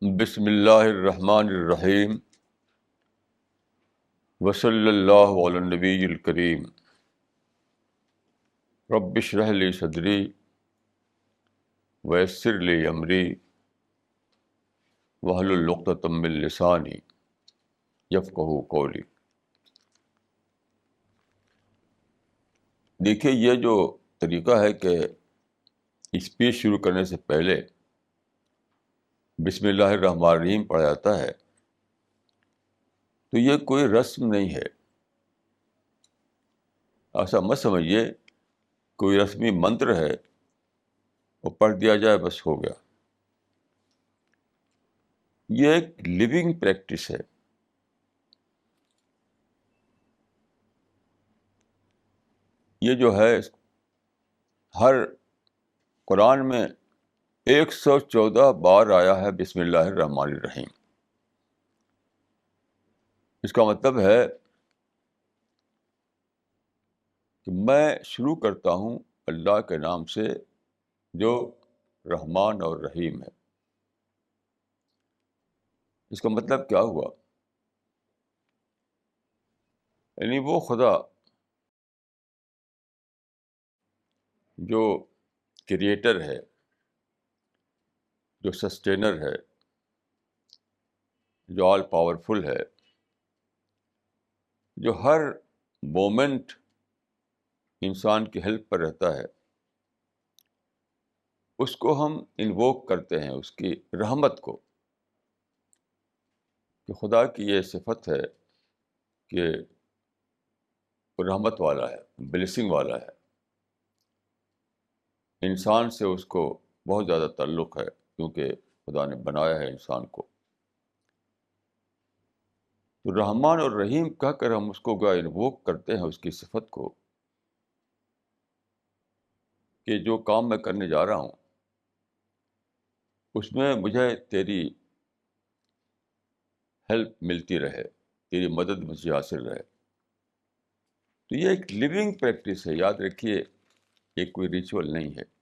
بسم اللہ الرحمن الرحیم وصلی اللہ علی النبی الکریم رب اشرح لی صدری ویسر لی امری واحلل عقدۃ من لسانی یفقہوا قولی۔ دیکھیے، یہ جو طریقہ ہے کہ اسپیچ شروع کرنے سے پہلے بسم اللہ الرحمن الرحیم پڑھا جاتا ہے، تو یہ کوئی رسم نہیں ہے، ایسا مت سمجھیے کوئی رسمی منتر ہے، وہ پڑھ دیا جائے بس ہو گیا۔ یہ ایک لیونگ پریکٹس ہے۔ یہ جو ہے ہر قرآن میں 114 بار آیا ہے بسم اللہ الرحمن الرحیم۔ اس کا مطلب ہے کہ میں شروع کرتا ہوں اللہ کے نام سے جو رحمان اور رحیم ہے۔ اس کا مطلب کیا ہوا؟ یعنی وہ خدا جو کریٹر ہے، جو سسٹینر ہے، جو آل پاورفل ہے، جو ہر مومنٹ انسان کی ہیلپ پر رہتا ہے، اس کو ہم انووک کرتے ہیں، اس کی رحمت کو، کہ خدا کی یہ صفت ہے کہ وہ رحمت والا ہے، بلیسنگ والا ہے۔ انسان سے اس کو بہت زیادہ تعلق ہے، کیونکہ خدا نے بنایا ہے انسان کو۔ تو رحمان اور رحیم کہہ کر ہم اس کو انووک کرتے ہیں، اس کی صفت کو، کہ جو کام میں کرنے جا رہا ہوں اس میں مجھے تیری ہیلپ ملتی رہے، تیری مدد مجھے حاصل رہے۔ تو یہ ایک لیونگ پریکٹس ہے، یاد رکھیے، یہ کوئی ریچول نہیں ہے۔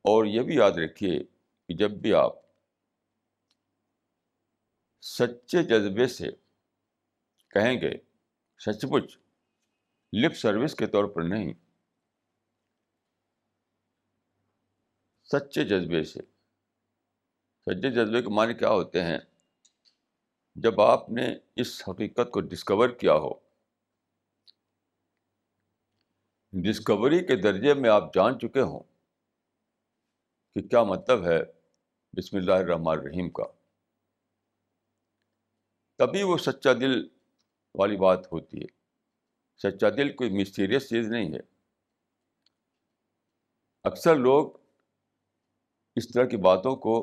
اور یہ بھی یاد رکھیے کہ جب بھی آپ سچے جذبے سے کہیں گے، سچ مچ، لپ سروس کے طور پر نہیں، سچے جذبے سے۔ سچے جذبے کے معنی کیا ہوتے ہیں؟ جب آپ نے اس حقیقت کو ڈسکور کیا ہو، ڈسکوری کے درجے میں آپ جان چکے ہوں کہ کیا مطلب ہے بسم اللہ الرحمن الرحیم کا، تبھی وہ سچا دل والی بات ہوتی ہے۔ سچا دل کوئی مسٹیریس چیز نہیں ہے۔ اکثر لوگ اس طرح کی باتوں کو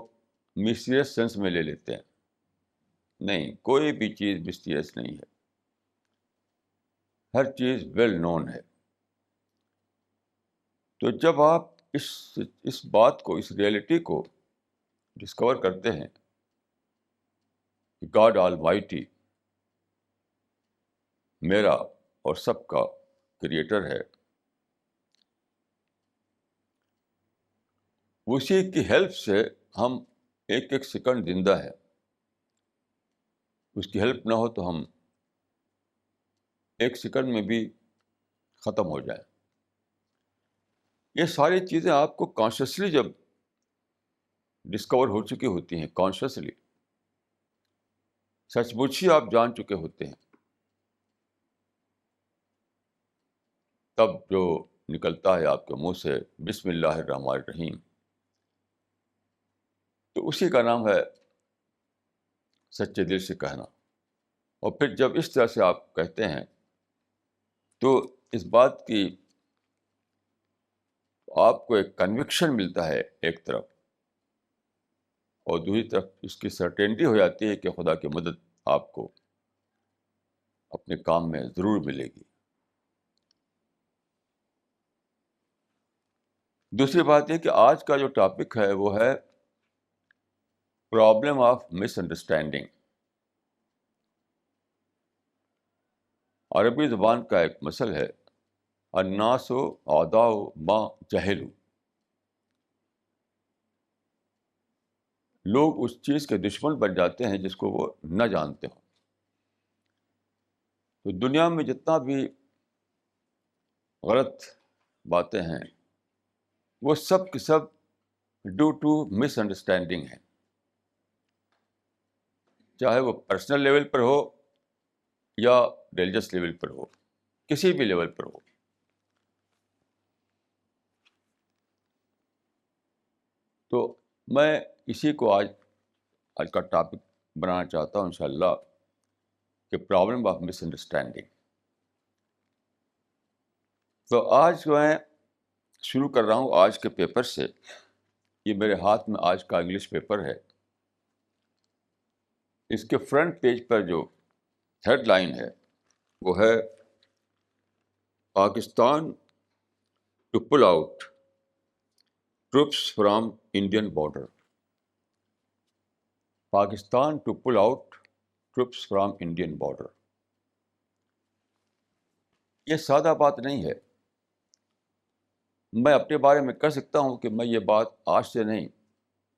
مسٹیریس سینس میں لے لیتے ہیں۔ نہیں، کوئی بھی چیز مسٹیریس نہیں ہے، ہر چیز ویل نون ہے۔ تو جب آپ اس بات کو، اس ریئلٹی کو ڈسکور کرتے ہیں کہ گاڈ آل مائٹی میرا اور سب کا کریٹر ہے، اسی کی ہیلپ سے ہم ایک ایک سیکنڈ زندہ ہے۔ اس کی ہیلپ نہ ہو تو ہم ایک سیکنڈ میں بھی ختم ہو جائیں۔ یہ ساری چیزیں آپ کو کانشیسلی جب ڈسکور ہو چکی ہوتی ہیں، کانشیسلی، سچ مچ ہی آپ جان چکے ہوتے ہیں، تب جو نکلتا ہے آپ کے منہ سے بسم اللہ الرحمن الرحیم، تو اسی کا نام ہے سچے دل سے کہنا۔ اور پھر جب اس طرح سے آپ کہتے ہیں تو اس بات کی آپ کو ایک کنوکشن ملتا ہے ایک طرف، اور دوسری طرف اس کی سرٹینٹی ہو جاتی ہے کہ خدا کی مدد آپ کو اپنے کام میں ضرور ملے گی۔ دوسری بات یہ کہ آج کا جو ٹاپک ہے وہ ہے پرابلم آف مس انڈرسٹینڈنگ۔ عربی زبان کا ایک مثل ہے، الناس اعداء ما جہلوا۔ لوگ اس چیز کے دشمن بن جاتے ہیں جس کو وہ نہ جانتے ہوں. تو دنیا میں جتنا بھی غلط باتیں ہیں وہ سب کی سب ڈیو ٹو مس انڈرسٹینڈنگ ہے، چاہے وہ پرسنل لیول پر ہو یا ریلیجس لیول پر ہو، کسی بھی لیول پر ہو. تو میں اسی کو آج کا ٹاپک بنانا چاہتا ہوں انشاءاللہ کہ پرابلم آف مس انڈرسٹینڈنگ. تو آج میں شروع کر رہا ہوں آج کے پیپر سے. یہ میرے ہاتھ میں آج کا انگلش پیپر ہے. اس کے فرنٹ پیج پر جو ہیڈ لائن ہے وہ ہے Pakistan to pull out troops from Indian border. Pakistan to pull out troops from Indian border. یہ سادہ بات نہیں ہے. میں اپنے بارے میں کہہ سکتا ہوں کہ میں یہ بات آج سے نہیں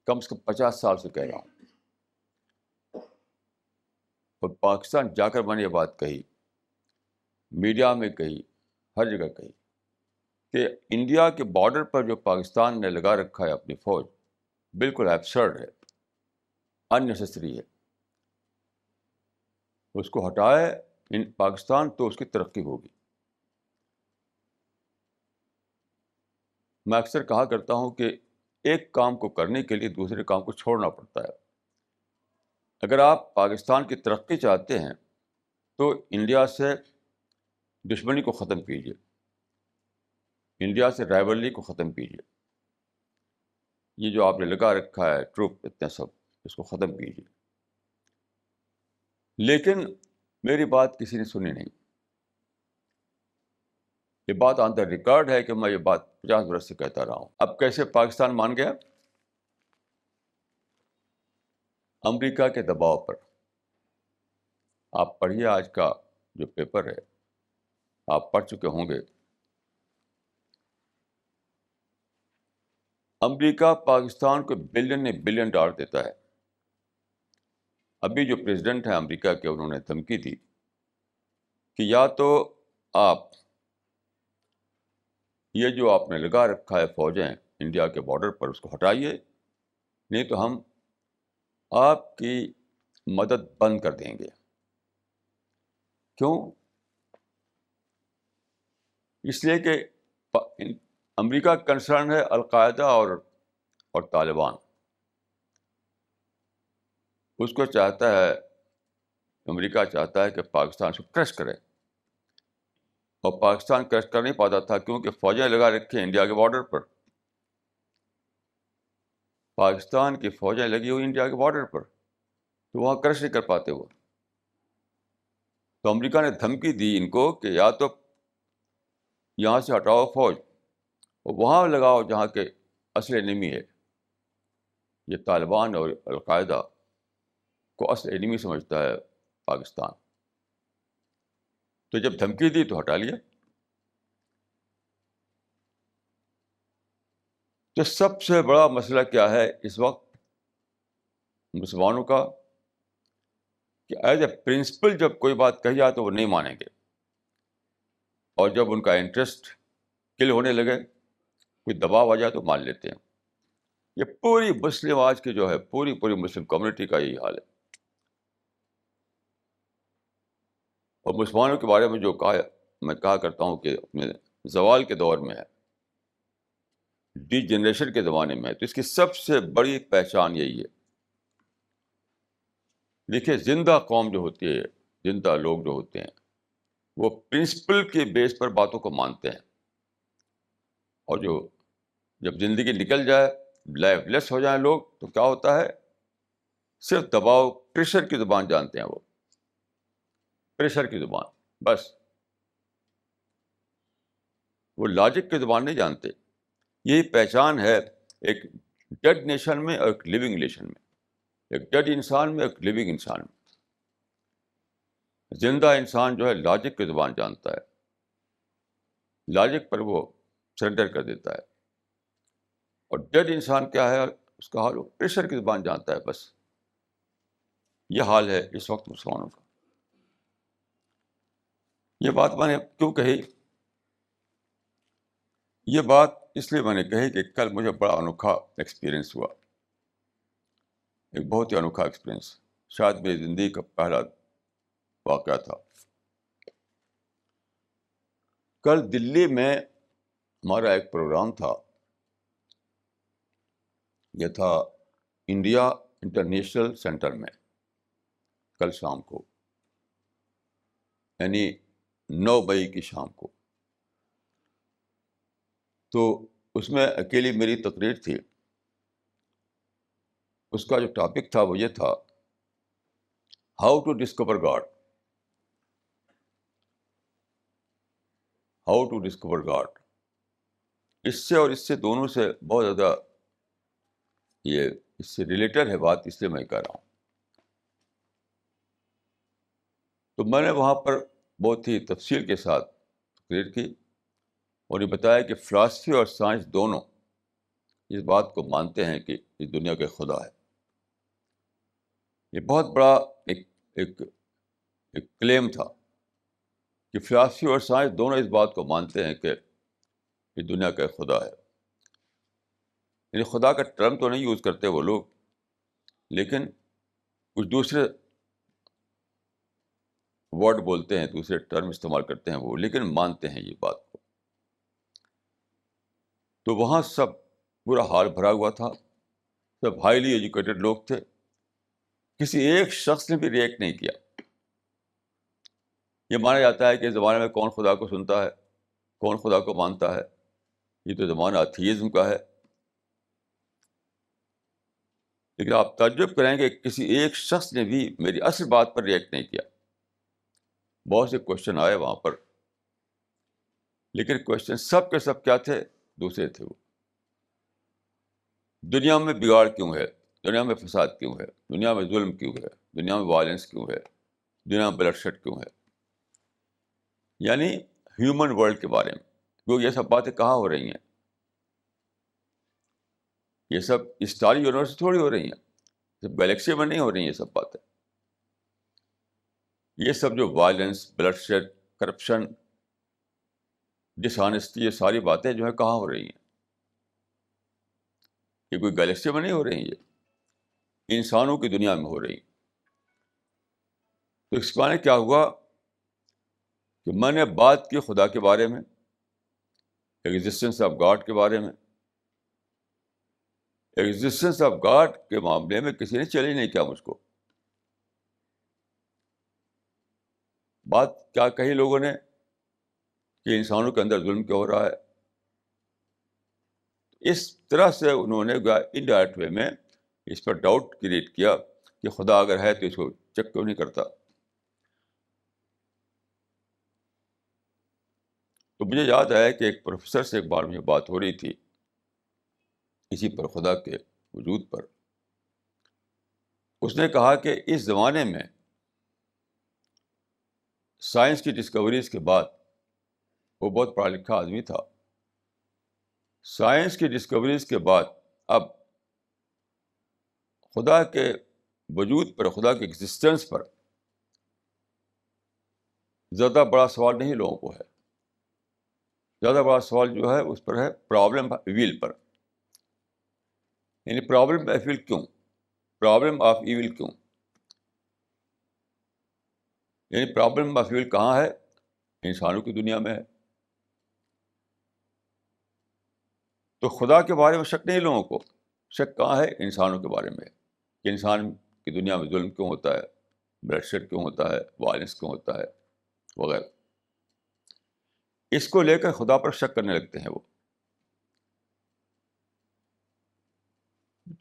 کم سے کم 50 سال سے کہہ رہا ہوں. اور پاکستان جا کر میں نے یہ بات کہی، میڈیا میں کہی، ہر جگہ کہی کہ انڈیا کے بارڈر پر جو پاکستان نے لگا رکھا ہے اپنی فوج، بالکل ایبسرڈ ہے، ان نیسیسری ہے. اس کو ہٹائے پاکستان تو اس کی ترقی ہوگی. میں اکثر کہا کرتا ہوں کہ ایک کام کو کرنے کے لیے دوسرے کام کو چھوڑنا پڑتا ہے. اگر آپ پاکستان کی ترقی چاہتے ہیں تو انڈیا سے دشمنی کو ختم کیجیے، انڈیا سے رائیولری کو ختم کیجیے. یہ جو آپ نے لگا رکھا ہے ٹروپ اتنے سب، اس کو ختم کیجیے. لیکن میری بات کسی نے سنی نہیں. یہ بات آن دا ریکارڈ ہے کہ میں یہ بات 50 برس سے کہتا رہا ہوں. اب کیسے پاکستان مان گیا؟ امریکہ کے دباؤ پر. آپ پڑھیے آج کا جو پیپر ہے، آپ پڑھ چکے ہوں گے. امریکہ پاکستان کو بلین ڈالر دیتا ہے. ابھی جو پریزیڈنٹ ہیں امریکہ کے، انہوں نے دھمکی دی کہ یا تو آپ یہ جو آپ نے لگا رکھا ہے فوجیں انڈیا کے بارڈر پر، اس کو ہٹائیے، نہیں تو ہم آپ کی مدد بند کر دیں گے. کیوں؟ اس لیے کہ امریکہ کنسرن ہے القاعدہ اور طالبان. اس کو چاہتا ہے، امریکہ چاہتا ہے کہ پاکستان اس کو کرش کرے. اور پاکستان کرش کر نہیں پاتا تھا کیونکہ فوجیں لگا رکھی ہیں انڈیا کے بارڈر پر. پاکستان کی فوجیں لگی ہوئی انڈیا کے بارڈر پر، تو وہاں کرش نہیں کر پاتے وہ. تو امریکہ نے دھمکی دی ان کو کہ یا تو یہاں سے ہٹاؤ فوج اور وہاں لگاؤ جہاں کے اصل انیمی ہے. یہ طالبان اور القاعدہ کو اصل انیمی سمجھتا ہے پاکستان. تو جب دھمکی دی تو ہٹا لیا. تو سب سے بڑا مسئلہ کیا ہے اس وقت مسلمانوں کا؟ کہ ایز اے پرنسپل جب کوئی بات کہی جائے تو وہ نہیں مانیں گے، اور جب ان کا انٹرسٹ کل ہونے لگے، کوئی دباؤ آ جائے تو مان لیتے ہیں. یہ پوری مسلم آج کی جو ہے پوری مسلم کمیونٹی کا یہی حال ہے. اور مسلمانوں کے بارے میں جو میں کہا کرتا ہوں کہ اپنے زوال کے دور میں ہے، ڈی جنریشن کے زمانے میں ہے، تو اس کی سب سے بڑی پہچان یہی ہے. دیکھیے، زندہ قوم جو ہوتی ہے، زندہ لوگ جو ہوتے ہیں، وہ پرنسپل کے بیس پر باتوں کو مانتے ہیں. اور جب زندگی نکل جائے، لائف لیس ہو جائیں لوگ، تو کیا ہوتا ہے؟ صرف دباؤ، پریشر کی زبان جانتے ہیں وہ، پریشر کی زبان بس. وہ لاجک کی زبان نہیں جانتے. یہی پہچان ہے ایک ڈیڈ نیشن میں اور ایک لیونگ نیشن میں، ایک ڈیڈ انسان میں ایک لیونگ انسان میں. زندہ انسان جو ہے لاجک کی زبان جانتا ہے، لاجک پر وہ سرنڈر کر دیتا ہے. اور ڈیڈ انسان کیا ہے؟ اس کا حال وہ پریشر کی زبان جانتا ہے بس. یہ حال ہے اس وقت مسلمانوں کا. یہ بات میں نے کیوں کہی؟ یہ بات اس لیے میں نے کہی کہ کل مجھے بڑا انوکھا ایکسپیرئنس ہوا، ایک بہت ہی انوکھا ایکسپیرئنس، شاید میری زندگی کا پہلا واقعہ تھا. کل دلی میں ہمارا ایک پروگرام تھا، یہ تھا انڈیا انٹرنیشنل سینٹر میں، کل شام کو، یعنی 9 مئی کی شام کو. تو اس میں اکیلی میری تقریر تھی. اس کا جو ٹاپک تھا وہ یہ تھا، how to discover God. How to discover God. اس سے اور اس سے دونوں سے بہت زیادہ یہ اس سے ریلیٹڈ ہے بات، اس لیے میں کہہ رہا ہوں. تو میں نے وہاں پر بہت ہی تفصیل کے ساتھ تقریر کی اور یہ بتایا کہ فلاسفی اور سائنس دونوں اس بات کو مانتے ہیں کہ اس دنیا کا خدا ہے. یہ بہت بڑا ایک ایک ایک کلیم تھا کہ فلاسفی اور سائنس دونوں اس بات کو مانتے ہیں کہ اس دنیا کا خدا ہے. یعنی خدا کا ٹرم تو نہیں یوز کرتے وہ لوگ، لیکن کچھ دوسرے ورڈ بولتے ہیں، دوسرے ٹرم استعمال کرتے ہیں وہ، لیکن مانتے ہیں یہ بات کو. تو وہاں سب پورا ہال بھرا ہوا تھا، سب ہائیلی ایجوکیٹڈ لوگ تھے. کسی ایک شخص نے بھی ریئیکٹ نہیں کیا. یہ مانا جاتا ہے کہ اس زمانے میں کون خدا کو سنتا ہے، کون خدا کو مانتا ہے، یہ تو زمانہ ایتھیزم کا ہے. لیکن آپ تعجب کریں کہ کسی ایک شخص نے بھی میری اصل بات پر ریئیکٹ نہیں کیا. بہت سے کوشچن آئے وہاں پر، لیکن کوشچن سب کے سب کیا تھے؟ دوسرے تھے. وہ دنیا میں بگاڑ کیوں ہے، دنیا میں فساد کیوں ہے، دنیا میں ظلم کیوں ہے، دنیا میں وائلنس کیوں ہے، دنیا میں بلڈ شیڈ کیوں ہے. یعنی ہیومن ورلڈ کے بارے میں. کیونکہ یہ سب باتیں کہاں ہو رہی ہیں؟ یہ سب اسٹاری یونیورس سے تھوڑی ہو رہی ہیں، سب گلیکسی میں نہیں ہو رہی ہیں. یہ سب باتیں، یہ سب جو وائلنس، بلڈ شیڈ، کرپشن، ڈس آنیسٹی، یہ ساری باتیں جو ہے کہاں ہو رہی ہیں؟ یہ کوئی گلیکسی میں نہیں ہو رہی ہیں، یہ انسانوں کی دنیا میں ہو رہی ہیں. تو اس معنی کیا ہوا کہ میں نے بات کی خدا کے بارے میں، ایگزسٹنس آف گاڈ کے بارے میں. ایگزسٹنس آف گاڈ کے معاملے میں کسی نے چیلنج نہیں کیا مجھ کو. بات کیا کہی لوگوں نے کہ انسانوں کے اندر ظلم کیا ہو رہا ہے. اس طرح سے انہوں نے انڈائریکٹ وے میں اس پر ڈاؤٹ کریٹ کیا کہ خدا اگر ہے تو اس کو چیک کیوں نہیں کرتا. تو مجھے یاد آیا کہ ایک پروفیسر سے ایک بار مجھے بات ہو رہی تھی اسی پر، خدا کے وجود پر. اس نے کہا کہ اس زمانے میں سائنس کی ڈسکوریز کے بعد، وہ بہت پڑھا لکھا آدمی تھا، سائنس کی ڈسکوریز کے بعد اب خدا کے وجود پر، خدا کے ایگزسٹنس پر زیادہ بڑا سوال نہیں لوگوں کو ہے. زیادہ بڑا سوال جو ہے اس پر ہے پرابلم آف ایول پر. یعنی پرابلم آف ایول کیوں، پرابلم آف ایول کیوں، یعنی پرابلم آف ایول کہاں ہے؟ انسانوں کی دنیا میں ہے. تو خدا کے بارے میں شک نہیں لوگوں کو، شک کہاں ہے؟ انسانوں کے بارے میں، کہ انسان کی دنیا میں ظلم کیوں ہوتا ہے، بلڈ شیڈ کیوں ہوتا ہے، وائلنس کیوں ہوتا ہے وغیرہ. اس کو لے کر خدا پر شک کرنے لگتے ہیں وہ.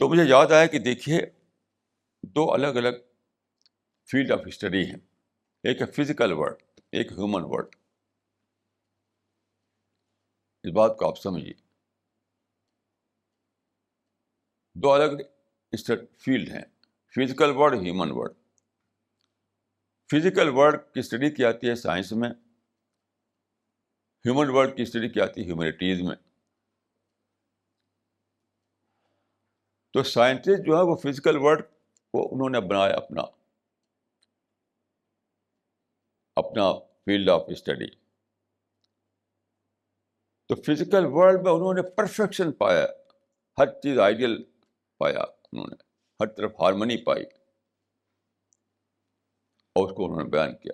تو مجھے یاد آیا کہ دیکھیے، دو الگ الگ فیلڈ آف اسٹڈی ہیں. ایک ہے فزیکل ورلڈ، ایک ہیومن ورلڈ. اس بات کو آپ سمجھیے، دو الگ فیلڈ ہیں، physical world, human world. Physical world کی اسٹڈی کی جاتی ہے سائنس میں، ہیومن ورلڈ کی اسٹڈی کی جاتی ہے ہیومینٹیز میں. تو سائنٹسٹ جو ہے وہ فزیکل ورلڈ کو انہوں نے بنایا اپنا فیلڈ آف اسٹڈی. تو فزیکل ورلڈ میں انہوں نے پرفیکشن پایا, ہر چیز آئیڈیل پایا, انہوں نے ہر طرف ہارمنی پائی اور اس کو انہوں نے بیان کیا.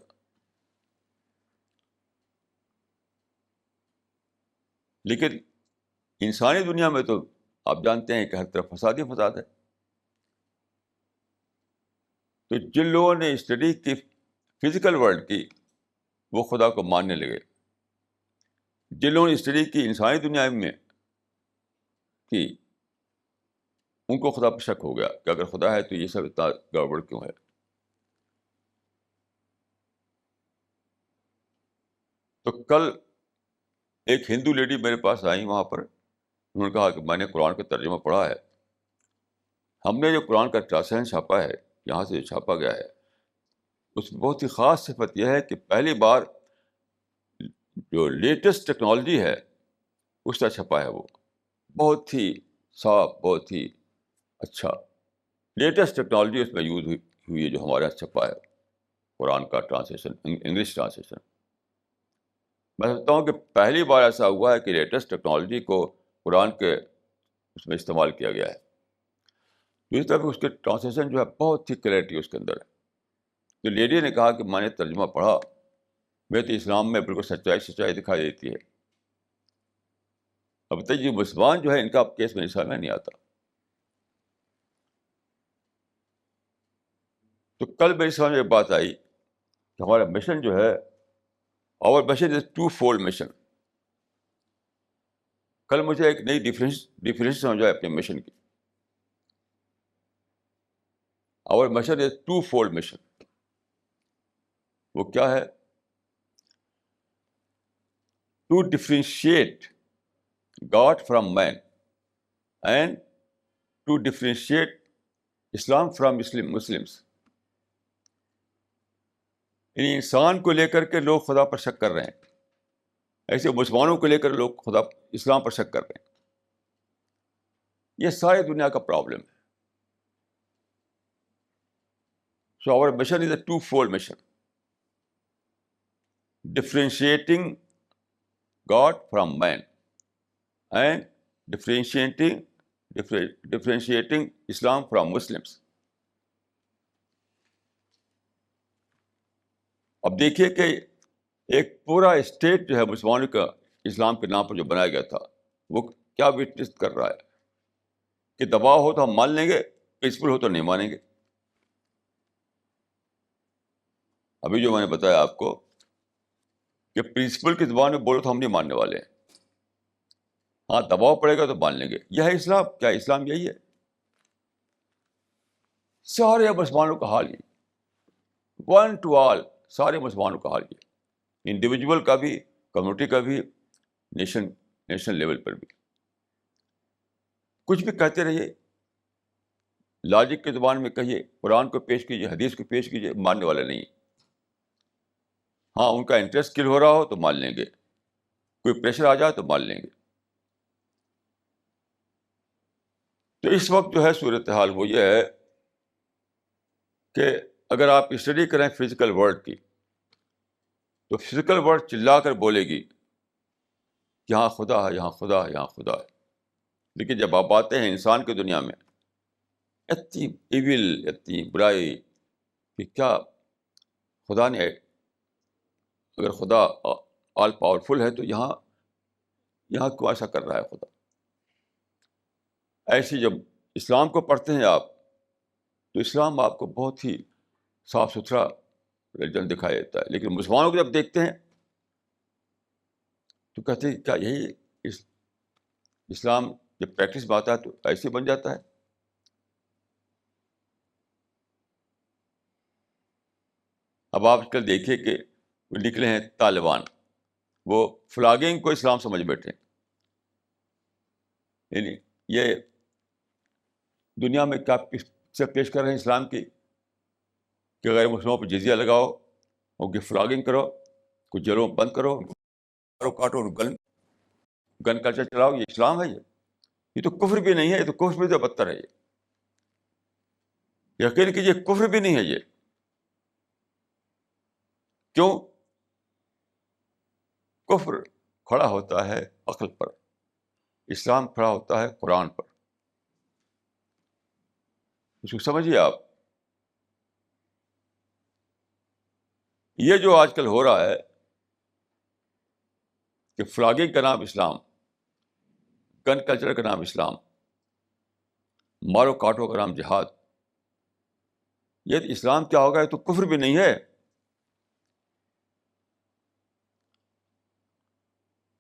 لیکن انسانی دنیا میں تو آپ جانتے ہیں کہ ہر طرف فساد ہی فساد ہے. تو جن لوگوں نے اسٹڈی کی فزیکل ورلڈ کی وہ خدا کو ماننے لگے. جن لوگوں نے اسٹڈی کی انسانی دنیا میں کی ان کو خدا پر شک ہو گیا کہ اگر خدا ہے تو یہ سب اتنا گڑبڑ کیوں ہے. تو کل ایک ہندو لیڈی میرے پاس آئی وہاں پر, انہوں نے کہا کہ میں نے قرآن کا ترجمہ پڑھا ہے, ہم نے جو قرآن کا ٹرانسلیشن چھاپا ہے یہاں سے جو چھاپا گیا ہے اس میں بہت ہی خاص صفت یہ ہے کہ پہلی بار جو لیٹسٹ ٹیکنالوجی ہے اس کا چھپا ہے, وہ بہت ہی صاف, بہت ہی اچھا لیٹسٹ ٹیکنالوجی اس میں یوز ہوئی ہے جو ہمارے یہاں چھپا ہے قرآن کا ٹرانسلیشن, انگلش ٹرانسلیشن. میں سمجھتا ہوں کہ پہلی بار ایسا ہوا ہے کہ لیٹسٹ ٹیکنالوجی کو قرآن کے اس میں استعمال کیا گیا ہے. اس طرح اس کے ٹرانسلیشن جو ہے بہت ہی کلیئرٹی اس کے اندر ہے. تو لیڈی نے کہا کہ میں نے ترجمہ پڑھا, میں تو اسلام میں بالکل سچائی دکھائی دیتی ہے. اب تک یہ مسلمان جو ہے ان کا کیس میں سامنے نہیں آتا. تو کل میری سمجھ میں بات آئی کہ ہمارا مشن جو ہے, اور mission is to fold mission. کل مجھے ایک نئی ڈیفینیشن سمجھ آئی اپنے مشن کی. اور mission is to fold mission. وہ کیا ہے؟ To differentiate God from man and to differentiate Islam from Muslims. یعنی انسان کو لے کر کے لوگ خدا پر شک کر رہے ہیں, ایسے مسلمانوں کو لے کر لوگ اسلام پر شک کر رہے ہیں. یہ ساری دنیا کا پرابلم ہے. So our mission is a two fold mission, differentiating God from man and differentiating Islam from Muslims. اب دیکھیے کہ ایک پورا اسٹیٹ جو ہے مسلمانوں کا اسلام کے نام پر جو بنایا گیا تھا وہ کیا وٹنس کر رہا ہے کہ دباؤ ہو تو ہم مان لیں گے, پیسفل ہو تو نہیں مانیں گے. ابھی جو میں نے بتایا آپ کو کہ پرنسپل کی زبان میں بولو تو ہم نہیں ماننے والے ہیں, ہاں دباؤ پڑے گا تو مان لیں گے. یہ ہے اسلام. کیا اسلام یہی ہے؟ سارے مسلمانوں کا حال یہ, ون ٹو آل, سارے مسلمانوں کا حال یہ, انڈیویجول کا بھی, کمیونٹی کا بھی, نیشنل لیول پر بھی. کچھ بھی کہتے رہیے, لاجک کی زبان میں کہیے, قرآن کو پیش کیجیے, حدیث کو پیش کیجیے, ماننے والے نہیں. ہاں ان کا انٹرسٹ کل ہو رہا ہو تو مان لیں گے, کوئی پریشر آ جائے تو مان لیں گے. تو اس وقت جو ہے صورتحال وہ یہ ہے کہ اگر آپ اسٹڈی کریں فزیکل ورلڈ کی تو فزیکل ورلڈ چلا کر بولے گی کہ یہاں خدا ہے, یہاں خدا ہے, یہاں خدا ہے. لیکن جب آپ آتے ہیں انسان کی دنیا میں, اتنی ایول, اتنی برائی کہ کیا خدا نے, اگر خدا آل پاورفل ہے تو یہاں کیوں ایسا کر رہا ہے خدا. ایسے جب اسلام کو پڑھتے ہیں آپ تو اسلام آپ کو بہت ہی صاف ستھرا ریلیجن دکھائی دیتا ہے. لیکن مسلمانوں کو جب دیکھتے ہیں تو کہتے ہیں کیا یہی اسلام جب پریکٹس میں آتا ہے تو ایسے بن جاتا ہے. اب آپ کل دیکھیے کہ وہ نکلے ہیں طالبان, وہ فلاگنگ کو اسلام سمجھ بیٹھے. یعنی یہ دنیا میں کیا سے پیش کر رہے ہیں اسلام کی کہ غیر مسلموں پہ جزیہ لگاؤ, ان کی فلاگنگ کرو, کچھ جیلوں میں بند کرو, کاٹو, گن کلچر چلاؤ. یہ اسلام ہے؟ یہ تو کفر بھی نہیں ہے, یہ تو کفر بھی تو بدتر ہے. یقین کیجیے کفر بھی نہیں ہے یہ. کیوں؟ کفر کھڑا ہوتا ہے عقل پر، اسلام کھڑا ہوتا ہے قرآن پر. اس کو سمجھیے آپ. یہ جو آج کل ہو رہا ہے کہ فلاگنگ کا نام اسلام، گن کلچر کا نام اسلام، مارو کاٹو کا نام جہاد، یہ اسلام کیا ہوگا؟ یہ تو کفر بھی نہیں ہے.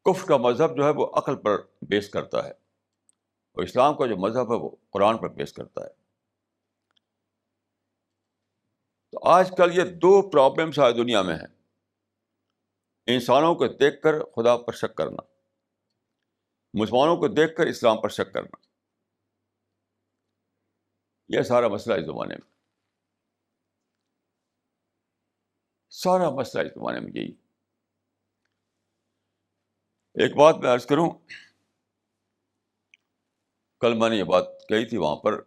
کفر کا مذہب جو ہے وہ عقل پر بیس کرتا ہے، اور اسلام کا جو مذہب ہے وہ قرآن پر بیس کرتا ہے. تو آج کل یہ دو پرابلمس آج دنیا میں ہیں: انسانوں کو دیکھ کر خدا پر شک کرنا، مسلمانوں کو دیکھ کر اسلام پر شک کرنا. یہ سارا مسئلہ اس زمانے میں، سارا مسئلہ اس زمانے میں یہی. ایک بات میں عرض کروں، کل میں نے یہ بات کہی تھی وہاں پر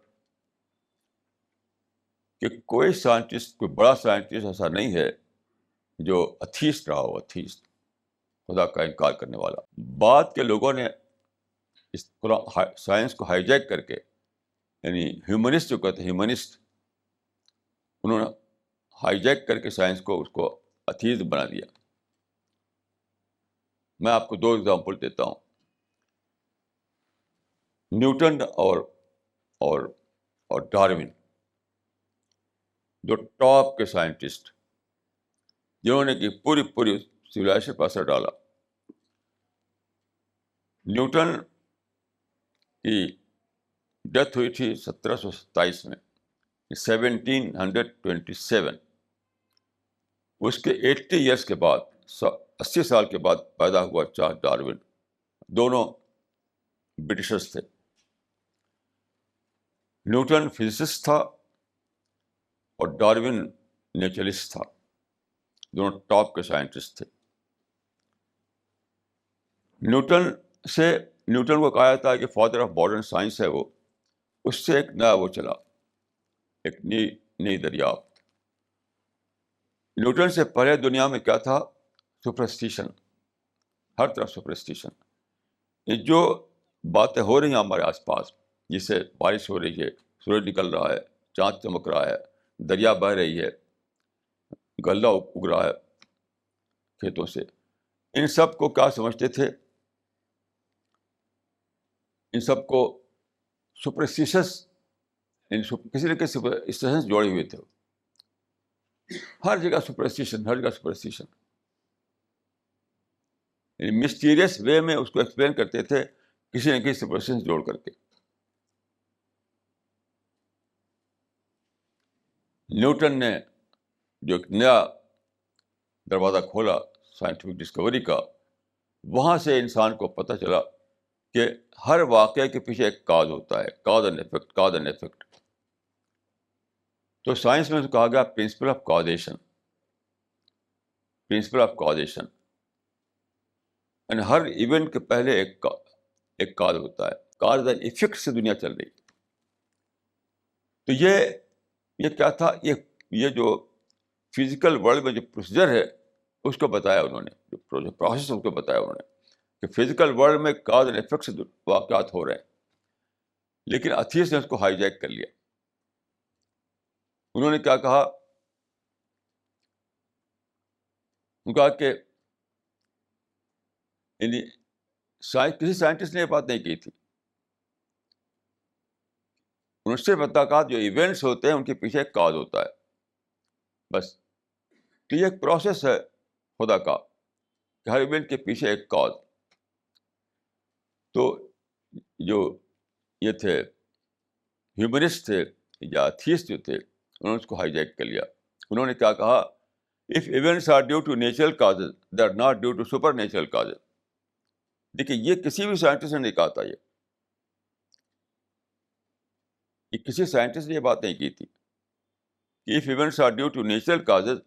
کہ کوئی سائنٹسٹ، کوئی بڑا سائنٹسٹ ایسا نہیں ہے جو اتھیسٹ رہا ہو، اتھیسٹ، خدا کا انکار کرنے والا. بعد کے لوگوں نے اس سائنس کو ہائی جیک کر کے، یعنی ہیومنسٹ جو کہتے ہیں، ہیومنسٹ، انہوں نے ہائی جیک کر کے سائنس کو، اس کو اتھیسٹ بنا دیا. میں آپ کو دو ایگزامپل دیتا ہوں. نیوٹن اور ڈاروین، جو ٹاپ کے سائنٹسٹ، جنہوں نے کہ پوری سویلائزیشن پر اثر ڈالا. نیوٹن کی ڈیتھ ہوئی تھی 1727 میں، 1727. اس کے 80 ایئرس کے بعد، 80 سال کے بعد پیدا ہوا چارلس ڈاروین. دونوں برٹشرس تھے. نیوٹن فزسسٹ تھا اور ڈاروین نیچرلسٹ تھا. دونوں ٹاپ کے سائنٹسٹ تھے. نیوٹن کو کہا جاتا ہے کہ فادر آف ماڈرن سائنس ہے وہ. اس سے ایک نیا وہ چلا، ایک نئی دریافت. نیوٹن سے پہلے دنیا میں کیا تھا؟ سپرسٹیشن، ہر طرف سپرسٹیشن. یہ جو باتیں ہو رہی ہیں ہمارے آس پاس، جس سے بارش ہو رہی ہے، سورج نکل رہا ہے، چاند چمک رہا ہے، دریا بہہ رہی ہے، غلہ اگ رہا ہے کھیتوں سے، ان سب کو کیا سمجھتے تھے؟ ان سب کو سپرسٹیشس، کسی نہ کسی سپرسٹیشن سے جوڑے ہوئے تھے. ہر جگہ سپرسٹیشن، ہر جگہ سپرسٹیشن. مسٹیریس وے میں اس کو ایکسپلین کرتے تھے کسی نہ کسی سپرسٹیشن سے جوڑ کر کے. نیوٹن نے جو ایک نیا دروازہ کھولا سائنٹیفک ڈسکوری کا، وہاں سے انسان کو پتہ چلا کہ ہر واقعے کے پیچھے ایک کاز ہوتا ہے، cause and effect, cause and effect. تو سائنس میں کہا گیا principle of causation, principle of causation. یعنی ہر ایونٹ کے پہلے ایک کاز ہوتا ہے. کاز اینڈ ایفیکٹ سے دنیا چل رہی. تو یہ کیا تھا؟ یہ جو فزیکل ورلڈ میں جو پروسیجر ہے اس کو بتایا انہوں نے، جو پروسیس اس کو بتایا انہوں نے کہ فزیکل ورلڈ میں کاز اینڈ ایفیکٹ سے واقعات ہو رہے ہیں. لیکن اتھیسٹ نے اس کو ہائی جیک کر لیا. انہوں نے کیا کہا؟ انہوں نے کہا کہ کسی سائنٹسٹ نے یہ بات نہیں کی تھی. انہوں نے صرف بتا کہا جو ایونٹس ہوتے ہیں ان کے پیچھے ایک کاز ہوتا ہے، بس. تو یہ ایک پروسیس ہے خدا کا کہ ہر ایونٹ کے پیچھے ایک کاز. تو جو یہ تھے ہیومنسٹ تھے یا تھیسٹ جو تھے، انہوں نے اس کو ہائی جیک کر لیا. انہوں نے کیا کہا؟ If events are due to natural causes they are not due to supernatural causes. دیکھیے یہ کسی بھی سائنٹسٹ نے نہیں کہا تھا. یہ کسی سائنٹسٹ نے یہ بات نہیں کی تھی کہ if events are due to natural causes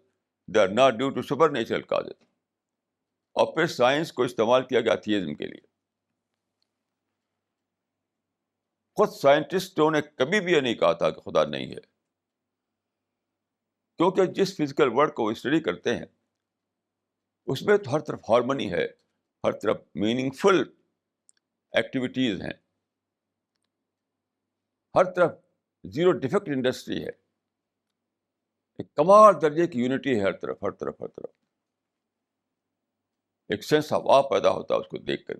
they are not due to supernatural causes. اور پھر سائنس کو استعمال کیا گیا تھیزم کے لیے. خود سائنٹسٹوں نے کبھی بھی یہ نہیں کہا تھا کہ خدا نہیں ہے. کیونکہ جس فزیکل ورلڈ کو وہ اسٹڈی کرتے ہیں اس میں تو ہر طرف ہارمنی ہے، ہر طرف میننگ فل ایکٹیویٹیز ہیں، ہر طرف زیرو ڈیفیکٹ انڈسٹری ہے، ایک کمال درجے کی یونٹی ہے ہر طرف ہر طرف ہر طرف. ایک سینس آف آ پیدا ہوتا ہے اس کو دیکھ کر.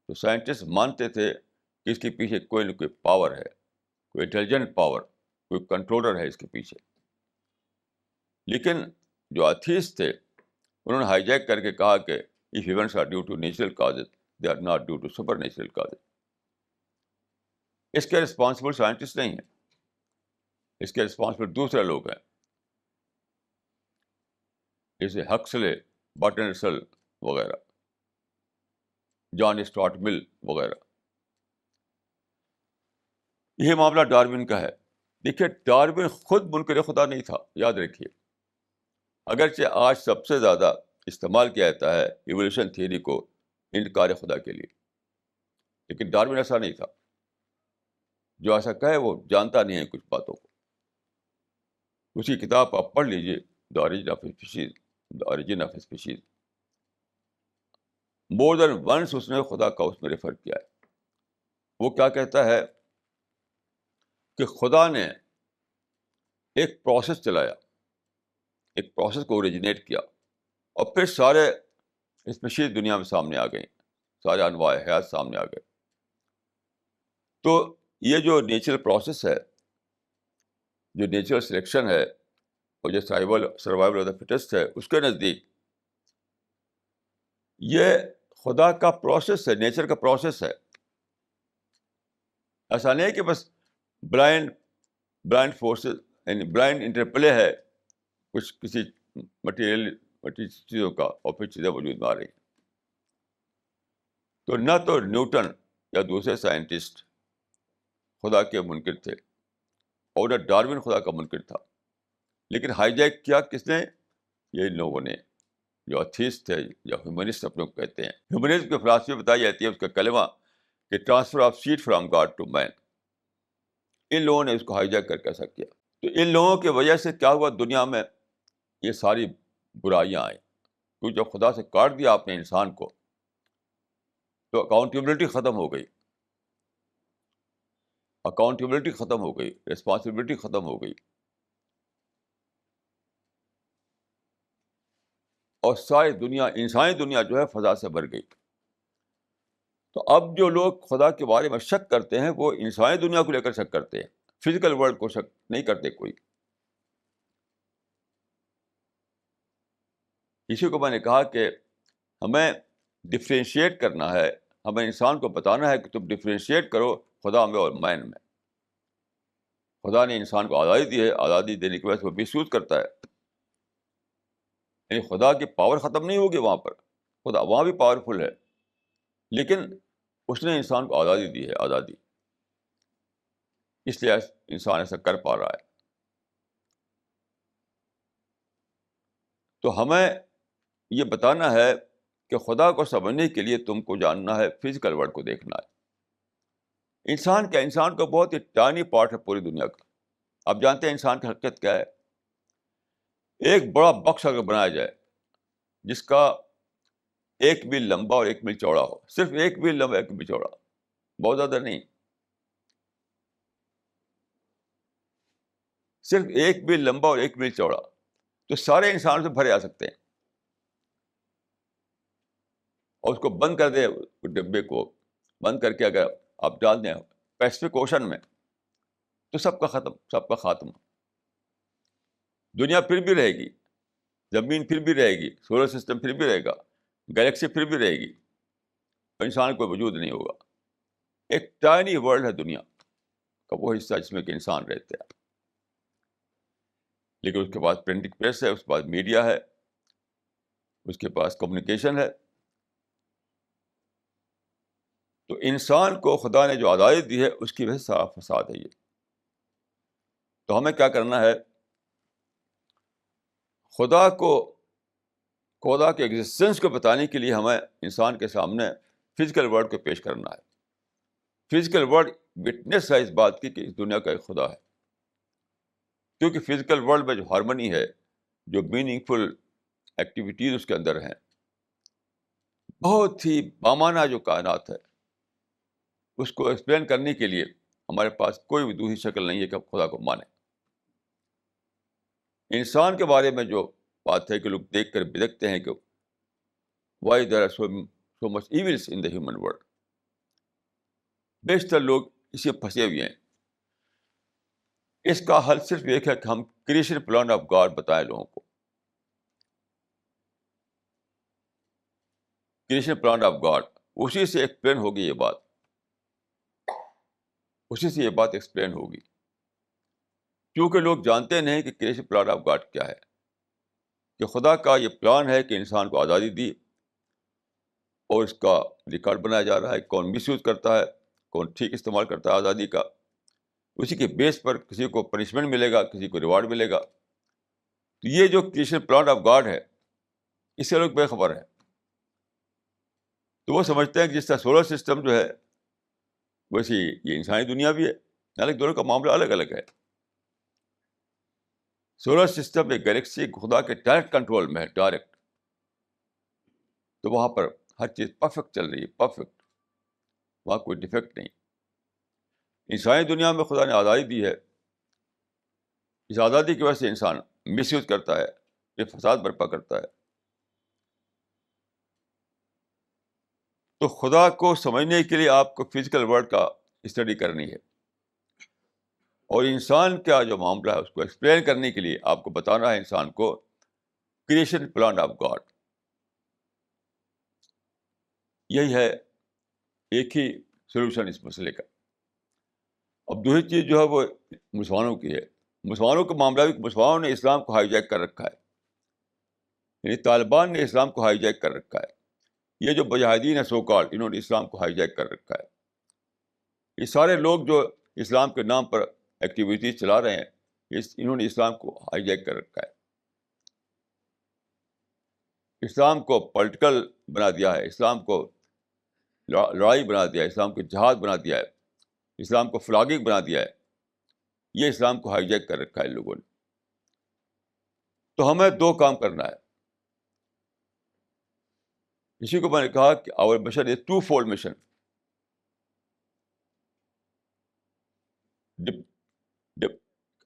تو سائنٹسٹ مانتے تھے کہ اس کے پیچھے کوئی نہ کوئی پاور ہے، کوئی انٹیلیجنٹ پاور، کوئی کنٹرولر ہے اس کے پیچھے. لیکن جو ایتھیسٹ تھے انہوں نے ہائی جیک کر کے کہا کہ if events are due to natural causes, they are not due to supernatural causes. اس کے رسپانسبل سائنٹسٹ نہیں ہیں، اس کے رسپانسبل دوسرے لوگ ہیں، جیسے ہکسلے، برٹن رسل وغیرہ، جان اسٹارٹ مل وغیرہ. یہ معاملہ ڈارون کا ہے. دیکھیے ڈارون خود منکر خدا نہیں تھا، یاد رکھیے. اگرچہ آج سب سے زیادہ استعمال کیا جاتا ہے ایولیوشن تھیوری کو انکار خدا کے لیے، لیکن ڈارون ایسا نہیں تھا. جو ایسا کہے وہ جانتا نہیں ہے کچھ باتوں کو. اس کی کتاب آپ پڑھ لیجیے، the origin of species, the origin of species. More than once اس نے خدا کا اس میں ریفر کیا ہے. وہ کیا کہتا ہے کہ خدا نے ایک پروسیس چلایا، ایک پروسیس کو اوریجنیٹ کیا، اور پھر سارے اسپیشیز دنیا میں سامنے آ گئیں، سارے انواع حیات سامنے آ گئے. تو یہ جو نیچرل پروسیس ہے، جو نیچرل سلیکشن ہے، اور جو سروائیول آف دا فٹسٹ ہے، اس کے نزدیک یہ خدا کا پروسیس ہے، نیچر کا پروسیس ہے. ایسا نہیں ہے کہ بس بلائنڈ فورسز، یعنی بلائنڈ انٹرپلے ہے کچھ کسی مٹیریل چیزوں کا، اور پھر چیزیں وجود میں آ رہی ہیں. تو نہ تو نیوٹن یا دوسرے سائنٹسٹ خدا کے منکر تھے، اور نہ ڈارون خدا کا منکر تھا. لیکن ہائی جیک کیا کس نے؟ یہ لوگوں نے، جو ایتھیسٹ تھے یا ہیومنسٹ اپنے کو کہتے ہیں. ہیومنزم کی فلسفی بتائی جاتی ہے، اس کا کلمہ کہ transfer of seed from God to man. ان لوگوں نے اس کو ہائی جیک کر کے ایسا کیا. تو ان لوگوں کی وجہ سے کیا ہوا، دنیا میں یہ ساری برائیاں آئیں. کیونکہ جب خدا سے کاٹ دیا آپ نے انسان کو، تو اکاؤنٹیبلٹی ختم ہو گئی، اکاؤنٹیبلٹی ختم ہو گئی، ریسپانسبلٹی ختم ہو گئی، اور ساری دنیا، انسانی دنیا جو ہے فضا سے بھر گئی. تو اب جو لوگ خدا کے بارے میں شک کرتے ہیں وہ انسانی دنیا کو لے کر شک کرتے ہیں، فزیکل ورلڈ کو شک نہیں کرتے کوئی. اسی کو میں نے کہا کہ ہمیں ڈفرینشیٹ کرنا ہے، ہمیں انسان کو بتانا ہے کہ تم ڈفرینشیٹ کرو خدا میں اور مین میں. خدا نے انسان کو آزادی دی ہے، آزادی دینے کی وجہ سے وہ مس یوز کرتا ہے. یعنی خدا کی پاور ختم نہیں ہوگی وہاں پر، خدا وہاں بھی پاورفل ہے، لیکن اس نے انسان کو آزادی دی ہے، آزادی. اس لیے انسان ایسا کر پا رہا ہے. تو ہمیں یہ بتانا ہے کہ خدا کو سمجھنے کے لیے تم کو جاننا ہے، فزیکل ورلڈ کو دیکھنا ہے. انسان کا بہت ہی ٹائنی پارٹ ہے پوری دنیا کا. آپ جانتے ہیں انسان کی حقیقت کیا ہے؟ ایک بڑا باکس اگر بنایا جائے جس کا 1 میل لمبا اور 1 میل چوڑا ہو، صرف 1 میل لمبا 1 میل چوڑا، بہت زیادہ نہیں، صرف 1 میل لمبا اور 1 میل چوڑا، تو سارے انسانوں سے بھرے آ سکتے ہیں. اور اس کو بند کر دے، ڈبے کو بند کر کے اگر آپ ڈال دیں پیسفک اوشن میں، تو سب کا ختم، سب کا خاتمہ. دنیا پھر بھی رہے گی، زمین پھر بھی رہے گی، سولر سسٹم پھر بھی رہے گا، گلیکسی پھر بھی رہے گی، انسان کوئی وجود نہیں ہوگا. ایک ٹائنی ورلڈ ہے دنیا کا وہ حصہ جس میں کہ انسان رہتے ہیں. لیکن اس کے پاس پرنٹنگ پریس ہے، اس کے پاس میڈیا ہے، اس کے پاس کمیونیکیشن ہے. تو انسان کو خدا نے جو آزادی دی ہے اس کی وجہ سے سارا فساد ہے یہ. تو ہمیں کیا کرنا ہے؟ خدا کے ایگزسٹنس کو بتانے کے لیے ہمیں انسان کے سامنے فزیکل ورلڈ کو پیش کرنا ہے. فزیکل ورلڈ وٹنس ہے اس بات کی کہ اس دنیا کا ایک خدا ہے. کیونکہ فزیکل ورلڈ میں جو ہارمنی ہے، جو میننگ فل ایکٹیویٹیز اس کے اندر ہیں، بہت ہی بامانہ جو کائنات ہے، اس کو ایکسپلین کرنے کے لیے ہمارے پاس کوئی بھی دوسری شکل نہیں ہے کہ ہم خدا کو مانیں. انسان کے بارے میں جو بات ہے کہ لوگ دیکھ کر بدکتے ہیں کہ why there are so much evils in the human world. بیشتر لوگ اسی میں پھنسے ہوئے ہیں. اس کا حل صرف ایک ہے کہ ہم کریشن پلان آف گاڈ بتائیں لوگوں کو. کریشن پلان آف گاڈ، اسی سے ایکسپلین ہوگی یہ بات، اسی سے یہ بات ایکسپلین ہوگی. کیونکہ لوگ جانتے نہیں کہ کریشن پلان آف گاڈ کیا ہے، کہ خدا کا یہ پلان ہے کہ انسان کو آزادی دی، اور اس کا ریکارڈ بنایا جا رہا ہے کون مس یوز کرتا ہے، کون ٹھیک استعمال کرتا ہے آزادی کا. اسی کے بیس پر کسی کو پنشمنٹ ملے گا، کسی کو ریوارڈ ملے گا. تو یہ جو کریشن پلان آف گاڈ ہے، اس سے لوگ بے خبر ہیں. تو وہ سمجھتے ہیں کہ جس طرح سولر سسٹم جو ہے، ویسے یہ انسانی دنیا بھی ہے، حالانکہ دونوں کا معاملہ الگ الگ ہے. سولر سسٹم ایک گلیکسی خدا کے ڈائریکٹ کنٹرول میں ہے، ڈائریکٹ. تو وہاں پر ہر چیز پرفیکٹ چل رہی ہے، پرفیکٹ، وہاں کوئی ڈیفیکٹ نہیں. انسانی دنیا میں خدا نے آزادی دی ہے، اس آزادی کی وجہ سے انسان مس یوز کرتا ہے، یہ فساد برپا کرتا ہے. تو خدا کو سمجھنے کے لیے آپ کو فزیکل ورلڈ کا اسٹڈی کرنی ہے، اور انسان کا جو معاملہ ہے اس کو ایکسپلین کرنے کے لیے آپ کو بتانا ہے انسان کو کریشن پلان آف گاڈ. یہی ہے ایک ہی سولوشن اس مسئلے کا. اب دوسری چیز جو ہے وہ مسلمانوں کی ہے. مسلمانوں کا معاملہ بھی، مسلمانوں نے اسلام کو ہائی جیک کر رکھا ہے، یعنی طالبان نے اسلام کو ہائی جیک کر رکھا ہے. یہ جو مجاہدین ہیں سو کال، انہوں نے اسلام کو ہائی جیک کر رکھا ہے. یہ سارے لوگ جو اسلام کے نام پر ایکٹیویٹیز چلا رہے ہیں، انہوں نے اسلام کو ہائی جیک کر رکھا ہے. اسلام کو پولیٹیکل بنا دیا ہے، اسلام کو لڑائی بنا دیا ہے، اسلام کو جہاد بنا دیا ہے، اسلام کو فلاگنگ بنا دیا ہے. یہ اسلام کو ہائی جیک کر رکھا ہے لوگوں نے. تو ہمیں دو کام کرنا ہے. اسی کو میں نے کہا کہ our mission is to fold mission.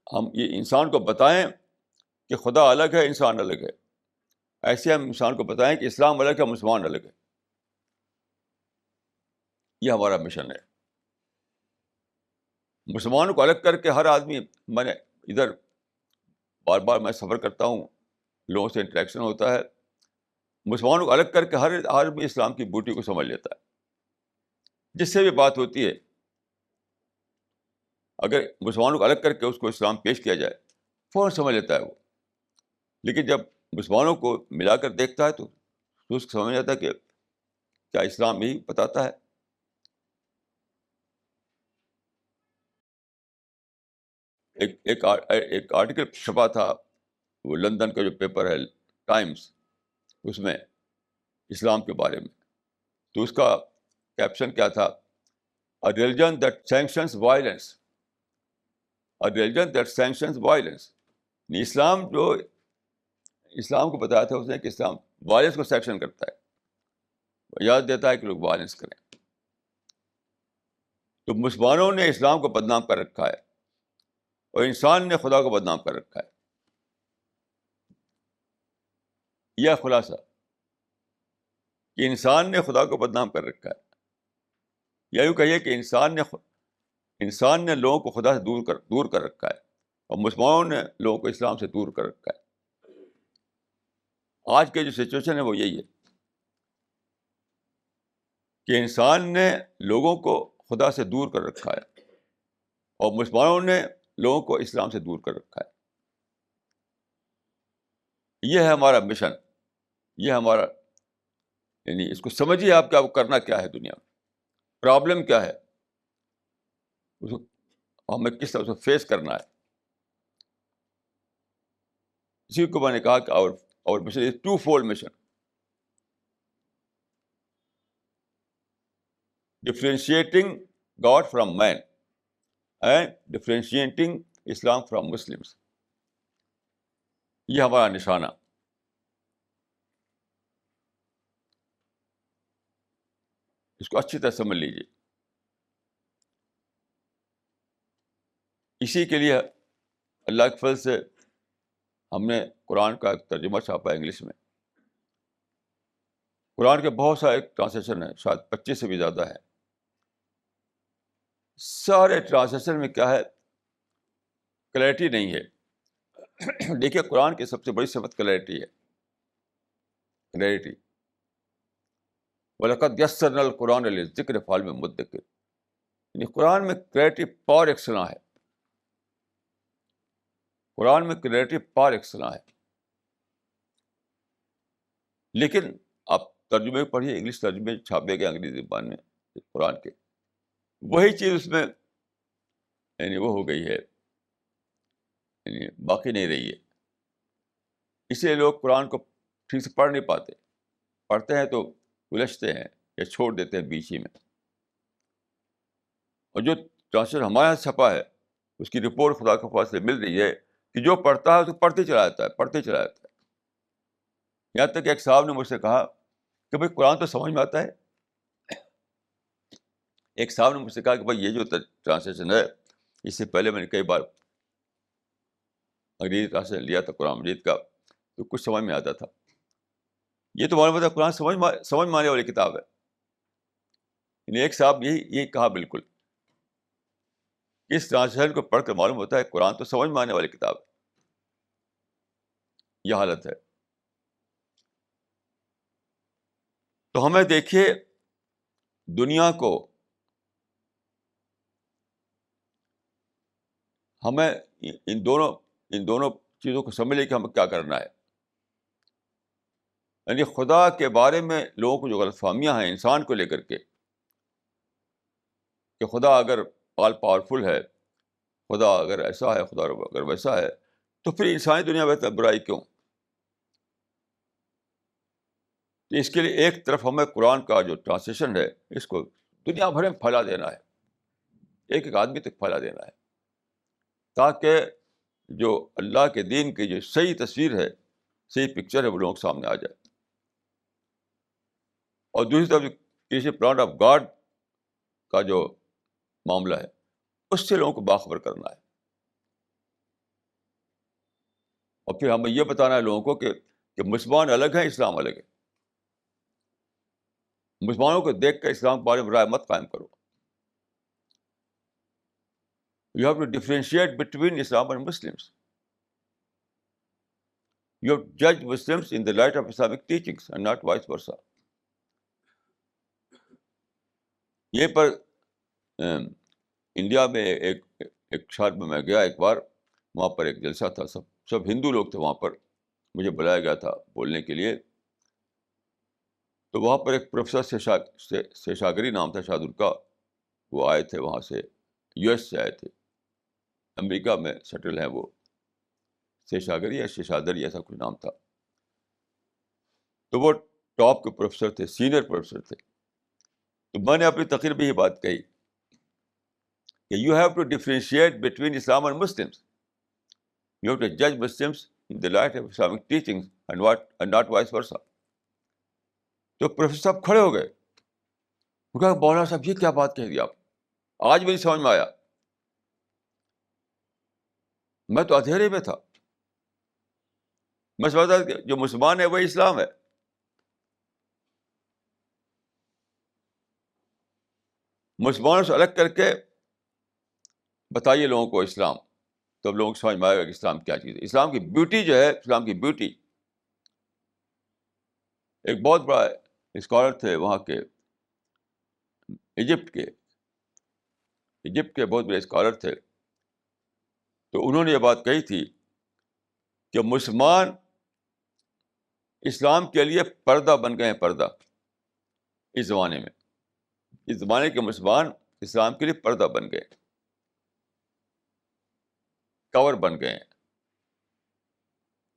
ہم یہ انسان کو بتائیں کہ خدا الگ ہے، انسان الگ ہے. ایسے ہم انسان کو بتائیں کہ اسلام الگ ہے، مسلمان الگ ہے. یہ ہمارا مشن ہے. مسلمانوں کو الگ کر کے ہر آدمی، میں نے ادھر بار بار میں سفر کرتا ہوں، لوگوں سے انٹریکشن ہوتا ہے، مسلمانوں کو الگ کر کے ہر آدمی اسلام کی بوٹی کو سمجھ لیتا ہے. جس سے بھی بات ہوتی ہے، اگر مسلمانوں کو الگ کر کے اس کو اسلام پیش کیا جائے، فوراً سمجھ لیتا ہے وہ. لیکن جب مسلمانوں کو ملا کر دیکھتا ہے تو اس کو سمجھ آتا ہے کہ کیا اسلام یہی بتاتا ہے. ایک آرٹیکل چھپا تھا، وہ لندن کا جو پیپر ہے ٹائمز، اس میں اسلام کے بارے میں. تو اس کا کیپشن کیا تھا؟ A religion that sanctions violence. A religion that sanctions violence. اسلام جو، اسلام کو بتایا تھا اس نے کہ اسلام وائلنس کو سینکشن کرتا ہے، اجازت دیتا ہے کہ لوگ وائلنس کریں. تو مسلمانوں نے اسلام کو بدنام کر رکھا ہے، اور انسان نے خدا کو بدنام کر رکھا ہے. یہ خلاصہ کہ انسان نے خدا کو بدنام کر رکھا ہے. یا یوں کہیے کہ انسان نے لوگوں کو خدا سے دور کر رکھا ہے، اور مسلمانوں نے لوگوں کو اسلام سے دور کر رکھا ہے. آج کے جو سچویشن ہے وہ یہی ہے کہ انسان نے لوگوں کو خدا سے دور کر رکھا ہے، اور مسلمانوں نے لوگوں کو اسلام سے دور کر رکھا ہے. یہ ہے ہمارا مشن، یہ ہمارا، یعنی اس کو سمجھیے آپ کیا کرنا کیا ہے دنیا میں، پرابلم کیا ہے، اس کو ہمیں کس طرح سے فیس کرنا ہے. اسی کو میں نے کہا کہ our mission is to fold mission. Differentiating God from man and differentiating Islam from Muslims. یہ ہمارا نشانہ. اس کو اچھی طرح سمجھ لیجیے. اسی کے لیے اللہ کے فضل سے ہم نے قرآن کا ایک ترجمہ چھاپا انگلش میں. قرآن کے بہت سارے ٹرانسلیشن ہیں، شاید 25 سے بھی زیادہ ہیں. سارے ٹرانسلیشن میں کیا ہے؟ کلیئرٹی نہیں ہے. دیکھیے قرآن کی سب سے بڑی صفت کلیئرٹی ہے. کلیئرٹی. وَلَقَدْ يَسَّرْنَا الْقُرْآنَ لِلذِّكْرِ فَهَلْ مِن مُدَّكِرٍ. یعنی قرآن میں کلیئرٹی پار ایکسلنس ہے. قرآن میں کلیئرٹی پار ایکسلنس ہے. لیکن آپ ترجمے پڑھیے، انگلش ترجمے چھاپے گئے انگریزی زبان میں قرآن کے، وہی چیز اس میں یعنی وہ ہو گئی ہے، یعنی باقی نہیں رہی ہے. اس لیے لوگ قرآن کو ٹھیک سے پڑھ نہیں پاتے. پڑھتے ہیں تو الجھتے ہیں یا چھوڑ دیتے ہیں بیچ ہی میں. اور جو ٹرانسلیشن ہمارے یہاں چھپا ہے اس کی رپورٹ خدا کے پاس سے مل رہی ہے کہ جو پڑھتا ہے تو پڑھتے چلا جاتا ہے، پڑھتے چلا جاتا ہے. یہاں تک کہ ایک صاحب نے مجھ سے کہا کہ بھائی قرآن تو سمجھ میں آتا ہے. ایک صاحب نے مجھ سے کہا کہ بھائی یہ جو ٹرانسلیشن ہے، اس سے پہلے میں نے کئی بار انگریزی ٹرانسلیشن لیا تھا قرآن مجید کا، تو کچھ سمجھ میں آتا تھا. یہ تو معلوم ہوتا ہے قرآن سمجھ میں آنے والی کتاب ہے. یعنی ایک صاحب یہی کہا بالکل. اس ٹرانسلیشن کو پڑھ کر معلوم ہوتا ہے قرآن تو سمجھ میں آنے والی کتاب ہے. یہ حالت ہے. تو ہمیں دیکھیے دنیا کو، ہمیں ان دونوں چیزوں کو سمجھ لیں کہ ہمیں کیا کرنا ہے. یعنی خدا کے بارے میں لوگوں کو جو غلط فہمیاں ہیں انسان کو لے کر کے، کہ خدا اگر آل پاورفل ہے، خدا اگر ایسا ہے، خدا اگر ویسا ہے، تو پھر انسانی دنیا میں برائی کیوں؟ تو اس کے لیے ایک طرف ہمیں قرآن کا جو ٹرانسلیشن ہے اس کو دنیا بھر میں پھیلا دینا ہے، ایک ایک آدمی تک پھیلا دینا ہے، تاکہ جو اللہ کے دین کی جو صحیح تصویر ہے، صحیح پکچر ہے، وہ لوگوں کے سامنے آ جائے. اور دوسری طرف کسی پلان آف گاڈ کا جو معاملہ ہے اس سے لوگوں کو باخبر کرنا ہے. اور پھر ہمیں یہ بتانا ہے لوگوں کو کہ مسلمان الگ ہیں، اسلام الگ ہے. مسلمانوں کو دیکھ کر اسلام کے بارے میں رائے مت قائم کرو. You have to differentiate between Islam and Muslims. You have جج Muslims in the light of Islamic teachings and not vice versa. یہ پر انڈیا میں ایک شہر میں گیا ایک بار، وہاں پر ایک جلسہ تھا، سب ہندو لوگ تھے وہاں پر. مجھے بلایا گیا تھا بولنے کے لیے. تو وہاں پر ایک پروفیسر سیشاگری نام تھا شاید ان کا، وہ آئے تھے وہاں سے، US سے آئے تھے، امریکہ میں سیٹل ہیں وہ. سیشاگری یا شیشادری ایسا کچھ نام تھا. تو وہ ٹاپ کے پروفیسر تھے، سینئر پروفیسر تھے. تو میں نے اپنی تقریر میں یہ بات کہی کہ you have to differentiate between Islam and Muslims. You have to جج Muslims in the light of Islamic teachings and not vice versa. تو پروفیسر صاحب کھڑے ہو گئے. وہ کہا مولانا صاحب یہ کیا بات کہہ دی آپ، آج بھی نہیں سمجھ میں آیا. میں تو اندھیرے میں تھا، میں سمجھتا تھا کہ جو مسلمان ہے وہی اسلام ہے. مسلمانوں سے الگ کر کے بتائیے لوگوں کو اسلام، تب لوگوں کو سمجھ میں آئے گا کہ اسلام کیا چیز ہے. اسلام کی بیوٹی جو ہے، اسلام کی بیوٹی. ایک بہت بڑا اسکالر تھے وہاں کے، ایجپٹ کے بہت بڑے اسکالر تھے. تو انہوں نے یہ بات کہی تھی کہ مسلمان اسلام کے لیے پردہ بن گئے ہیں. پردہ اس زمانے میں، اس زمانے کے مسلمان اسلام کے لیے پردہ بن گئے، کور بن گئے ہیں.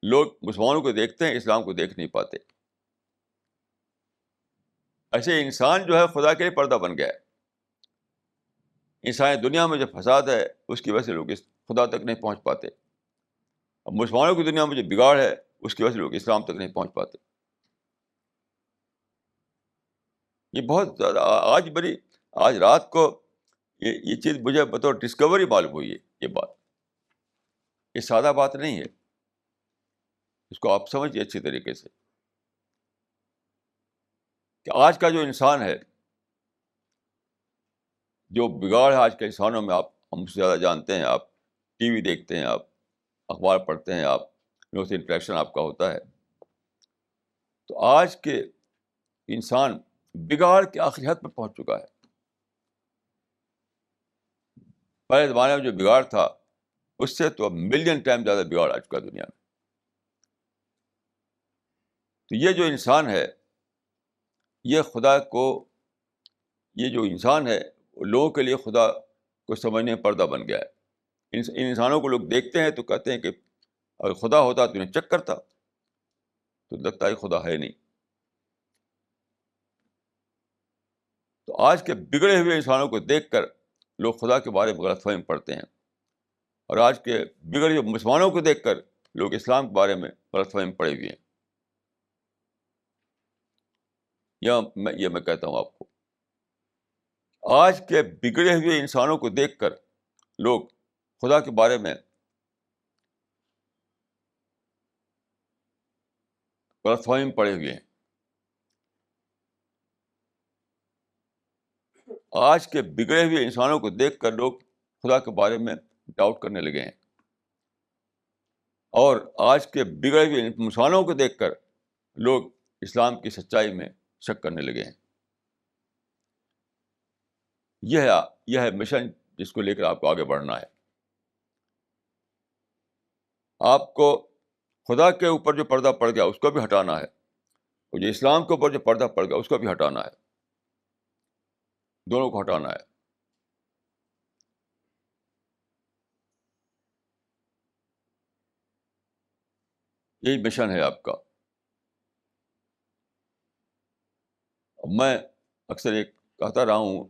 لوگ مسلمانوں کو دیکھتے ہیں، اسلام کو دیکھ نہیں پاتے. ایسے انسان جو ہے خدا کے لیے پردہ بن گیا ہے. انسانی دنیا میں جو فساد ہے اس کی وجہ سے لوگ اس خدا تک نہیں پہنچ پاتے. اب مسلمانوں کی دنیا میں جو بگاڑ ہے اس کی وجہ سے لوگ اسلام تک نہیں پہنچ پاتے. یہ بہت زیادہ آج رات کو یہ چیز مجھے بطور ڈسکوری معلوم ہوئی ہے. یہ بات، یہ سادہ بات نہیں ہے. اس کو آپ سمجھیے اچھی طریقے سے کہ آج کا جو انسان ہے، جو بگاڑ ہے آج کے انسانوں میں، آپ ہم سے زیادہ جانتے ہیں. آپ ٹی وی دیکھتے ہیں، آپ اخبار پڑھتے ہیں، آپ لوگوں سے انٹریکشن آپ کا ہوتا ہے. تو آج کے انسان بگاڑ کے آخری حد پہ پہنچ چکا ہے. پہلے زمانے میں جو بگاڑ تھا اس سے تو اب ملین ٹائم زیادہ بگاڑ آ چکا ہے دنیا میں. تو یہ جو انسان ہے، یہ خدا کو، یہ جو انسان ہے لوگوں کے لیے خدا کو سمجھنے پردہ بن گیا ہے. ان انسانوں کو لوگ دیکھتے ہیں تو کہتے ہیں کہ اگر خدا ہوتا تو انہیں چیک کرتا. تو لگتا ہے خدا ہے نہیں. تو آج کے بگڑے ہوئے انسانوں کو دیکھ کر لوگ خدا کے بارے میں غلط فہمی پڑھتے ہیں، اور آج کے بگڑے ہوئے مسلمانوں کو دیکھ کر لوگ اسلام کے بارے میں غلط فہمی پڑے ہوئے ہیں. یہ میں کہتا ہوں آپ کو، آج کے بگڑے ہوئے انسانوں کو دیکھ کر لوگ خدا کے بارے میں غلط فہمی پڑے ہوئے ہیں. آج کے بگڑے ہوئے انسانوں کو دیکھ کر لوگ خدا کے بارے میں ڈاؤٹ کرنے لگے ہیں، اور آج کے بگڑے ہوئے مسلمانوں کو دیکھ کر لوگ اسلام کی سچائی میں شک کرنے لگے ہیں. یہ ہے مشن جس کو لے کر آپ کو آگے بڑھنا ہے. آپ کو خدا کے اوپر جو پردہ پڑ گیا اس کو بھی ہٹانا ہے، اور جو اسلام کے اوپر جو پردہ پڑ گیا اس کو بھی ہٹانا ہے. دونوں کو ہٹانا ہے. یہی مشن ہے آپ کا. میں اکثر ایک کہتا رہا ہوں،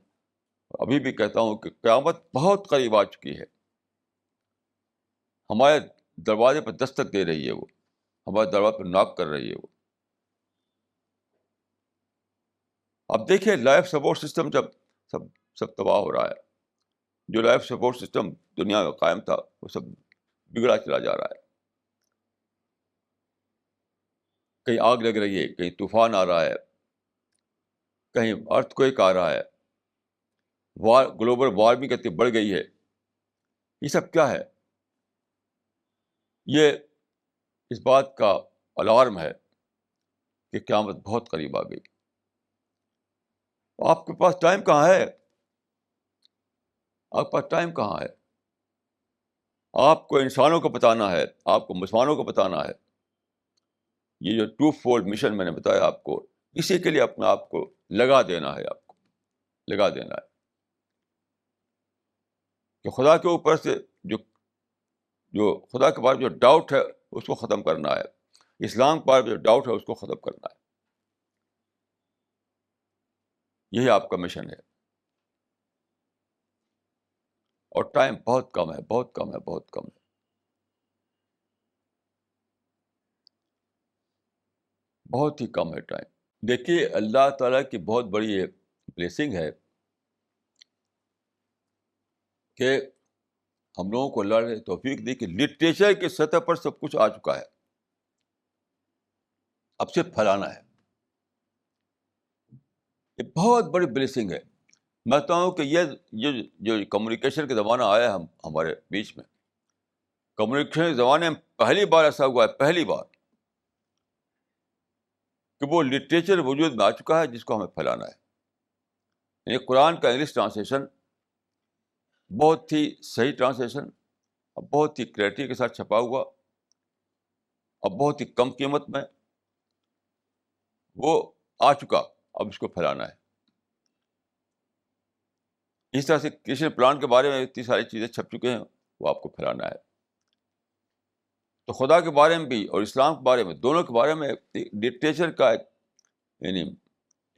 ابھی بھی کہتا ہوں کہ قیامت بہت قریب آ چکی ہے. ہمارے دروازے پر دستک دے رہی ہے، وہ ہمارے دروازے پر ناک کر رہی ہے. وہ اب دیکھیے، لائف سپورٹ سسٹم جب سب تباہ ہو رہا ہے. جو لائف سپورٹ سسٹم دنیا میں قائم تھا وہ سب بگڑا چلا جا رہا ہے. کہیں آگ لگ رہی ہے، کہیں طوفان آ رہا ہے، کہیں ارتھ کوئک آ رہا ہے، گلوبل وارمنگ اتنی بڑھ گئی ہے. یہ سب کیا ہے؟ یہ اس بات کا الارم ہے کہ قیامت بہت قریب آ گئی. آپ کے پاس ٹائم کہاں ہے؟ آپ کے پاس ٹائم کہاں ہے؟ آپ کو انسانوں کو بتانا ہے، آپ کو مسلمانوں کو بتانا ہے. یہ جو 2 فولڈ مشن میں نے بتایا آپ کو، اسی کے لیے اپنا آپ کو لگا دینا ہے. آپ کو لگا دینا ہے کہ خدا کے اوپر سے جو جو خدا کے بارے میں جو ڈاؤٹ ہے اس کو ختم کرنا ہے. اسلام کے بارے میں جو ڈاؤٹ ہے اس کو ختم کرنا ہے. یہی آپ کا مشن ہے. اور ٹائم بہت کم ہے، بہت کم ہے، بہت کم ہے. بہت ہی کم ہے ٹائم. دیکھیے، اللہ تعالیٰ کی بہت بڑی بلیسنگ ہے کہ ہم لوگوں کو اللہ نے توفیق دی کہ لٹریچر کی سطح پر سب کچھ آ چکا ہے. اب صرف پھیلانا ہے. یہ بہت بڑی بلیسنگ ہے. میں کہتا ہوں کہ یہ جو کمیونیکیشن کا زمانہ آیا ہے ہمارے بیچ میں، کمیونیکیشن کے زمانے میں پہلی بار ایسا ہوا ہے، پہلی بار کہ وہ لٹریچر وجود میں آ چکا ہے جس کو ہمیں پھیلانا ہے. یعنی قرآن کا انگلش ٹرانسلیشن بہت ہی صحیح ٹرانسلیشن، بہت ہی کلیئرٹی کے ساتھ چھپا ہوا، اور بہت ہی کم قیمت میں وہ آ چکا. اب اس کو پھیلانا ہے. اس طرح سے کرشن پلان کے بارے میں اتنی ساری چیزیں چھپ چکے ہیں، وہ آپ کو پھیلانا ہے. تو خدا کے بارے میں بھی اور اسلام کے بارے میں، دونوں کے بارے میں لٹریچر کا یعنی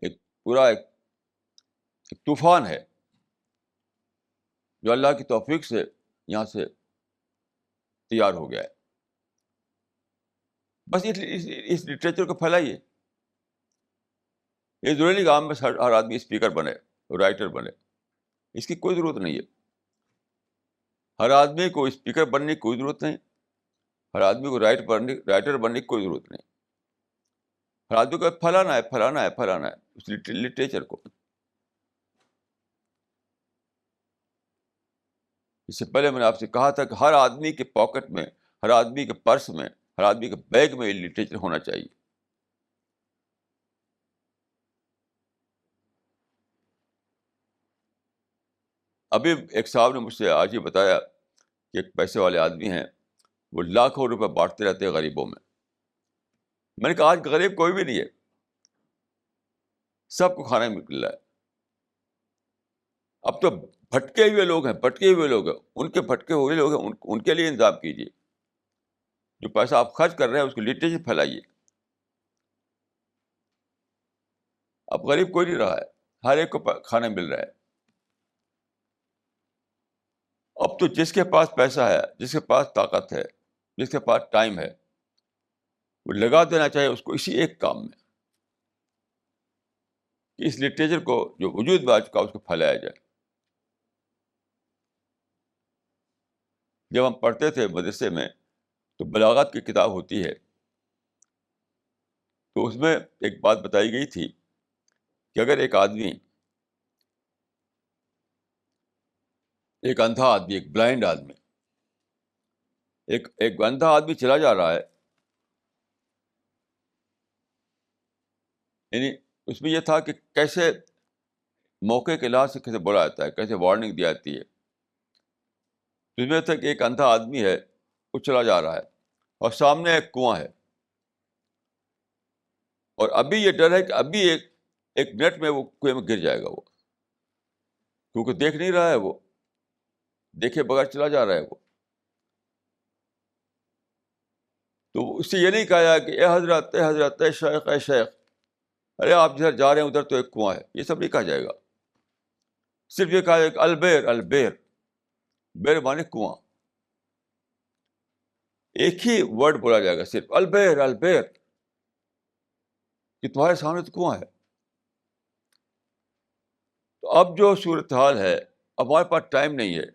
ایک پورا ایک طوفان ہے جو اللہ کی توفیق سے یہاں سے تیار ہو گیا ہے. بس اس لٹریچر کو پھیلائیے. یہ ضروری کام میں ہر آدمی اسپیکر بنے, رائٹر بنے, اس کی کوئی ضرورت نہیں ہے. ہر آدمی کو اسپیکر بننے کی کوئی ضرورت نہیں, ہر آدمی کو رائٹر بننے کی کوئی ضرورت نہیں. ہر آدمی کو پھیلانا ہے اس لٹریچر کو. اس سے پہلے میں نے آپ سے کہا تھا کہ ہر آدمی کے پاکٹ میں, ہر آدمی کے پرس میں, ہر آدمی کے بیگ میں لٹریچر ہونا چاہیے. ابھی ایک صاحب نے مجھ سے آج ہی بتایا کہ ایک پیسے والے آدمی ہیں, وہ لاکھوں روپے بانٹتے رہتے ہیں غریبوں میں. میں نے کہا آج غریب کوئی بھی نہیں ہے, سب کو کھانا مل رہا ہے. اب تو بھٹکے ہوئے لوگ ہیں, ان کے بھٹکے ہوئے لوگ ہیں, ان کے لیے انتظام کیجیے. جو پیسہ آپ خرچ کر رہے ہیں اس کو لٹریچر پھیلائیے. اب غریب کوئی نہیں رہا ہے, ہر ایک کو کھانا مل رہا ہے. اب تو جس کے پاس پیسہ ہے, جس کے پاس طاقت ہے, جس کے پاس ٹائم ہے, وہ لگا دینا چاہیے اس کو اسی ایک کام میں کہ اس لٹریچر کو جو وجود میں آ چکا اس کو پھیلایا جائے. جب ہم پڑھتے تھے مدرسے میں تو بلاغت کی کتاب ہوتی ہے, تو اس میں ایک بات بتائی گئی تھی کہ اگر ایک آدمی, ایک اندھا آدمی, ایک بلائنڈ آدمی, ایک اندھا آدمی چلا جا رہا ہے, یعنی اس میں یہ تھا کہ کیسے موقع کے لحاظ سے کیسے بولا جاتا ہے, کیسے وارننگ دی جاتی ہے. اس میں تھا کہ ایک اندھا آدمی ہے, وہ چلا جا رہا ہے اور سامنے ایک کنواں ہے, اور ابھی یہ ڈر ہے کہ ابھی ایک منٹ میں وہ کنویں میں گر جائے گا, وہ کیونکہ دیکھ نہیں رہا ہے, وہ دیکھے بغیر چلا جا رہا ہے وہ. تو اس سے یہ نہیں کہا جائے کہ اے حضرت اے شیخ اے شیخ, ارے آپ جدھر جا رہے ہیں ادھر تو ایک کنواں ہے, یہ سب نہیں کہا جائے گا. صرف یہ کہا جائے کہ البیر البیر, بیر مانے کنواں. ایک ہی ورڈ بولا جائے گا, صرف البیر البیر, کہ تمہارے سامنے تو کنواں ہے. تو اب جو صورتحال ہے, اب ہمارے پاس ٹائم نہیں ہے,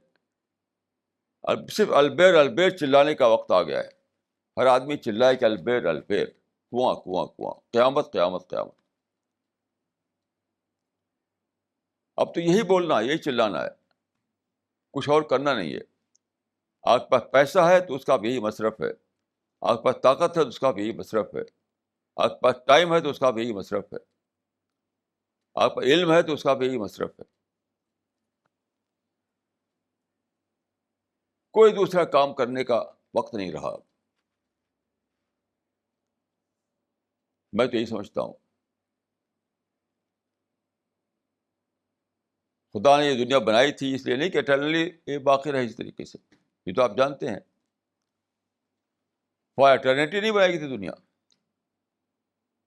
اب صرف البیر البیر چلانے کا وقت آ گیا ہے. ہر آدمی چلائے کہ البیر البیر, کنواں کنواں کنواں, قیامت قیامت قیامت. اب تو یہی بولنا ہے, یہی چلانا ہے, کچھ اور کرنا نہیں ہے. آپ کے پاس پیسہ ہے تو اس کا بھی یہی مصرف ہے, آپ کے پاس طاقت ہے تو اس کا بھی یہی مصرف ہے, آپ کے پاس ٹائم ہے تو اس کا بھی یہی مصرف ہے, آپ کا علم ہے تو اس کا بھی یہی مصرف ہے. کوئی دوسرا کام کرنے کا وقت نہیں رہا. میں تو یہی سمجھتا ہوں خدا نے یہ دنیا بنائی تھی اس لیے نہیں کہ اٹرنلی یہ باقی رہے اس طریقے سے, یہ تو آپ جانتے ہیں. فار اٹرنیٹی نہیں بنائی گئی تھی دنیا,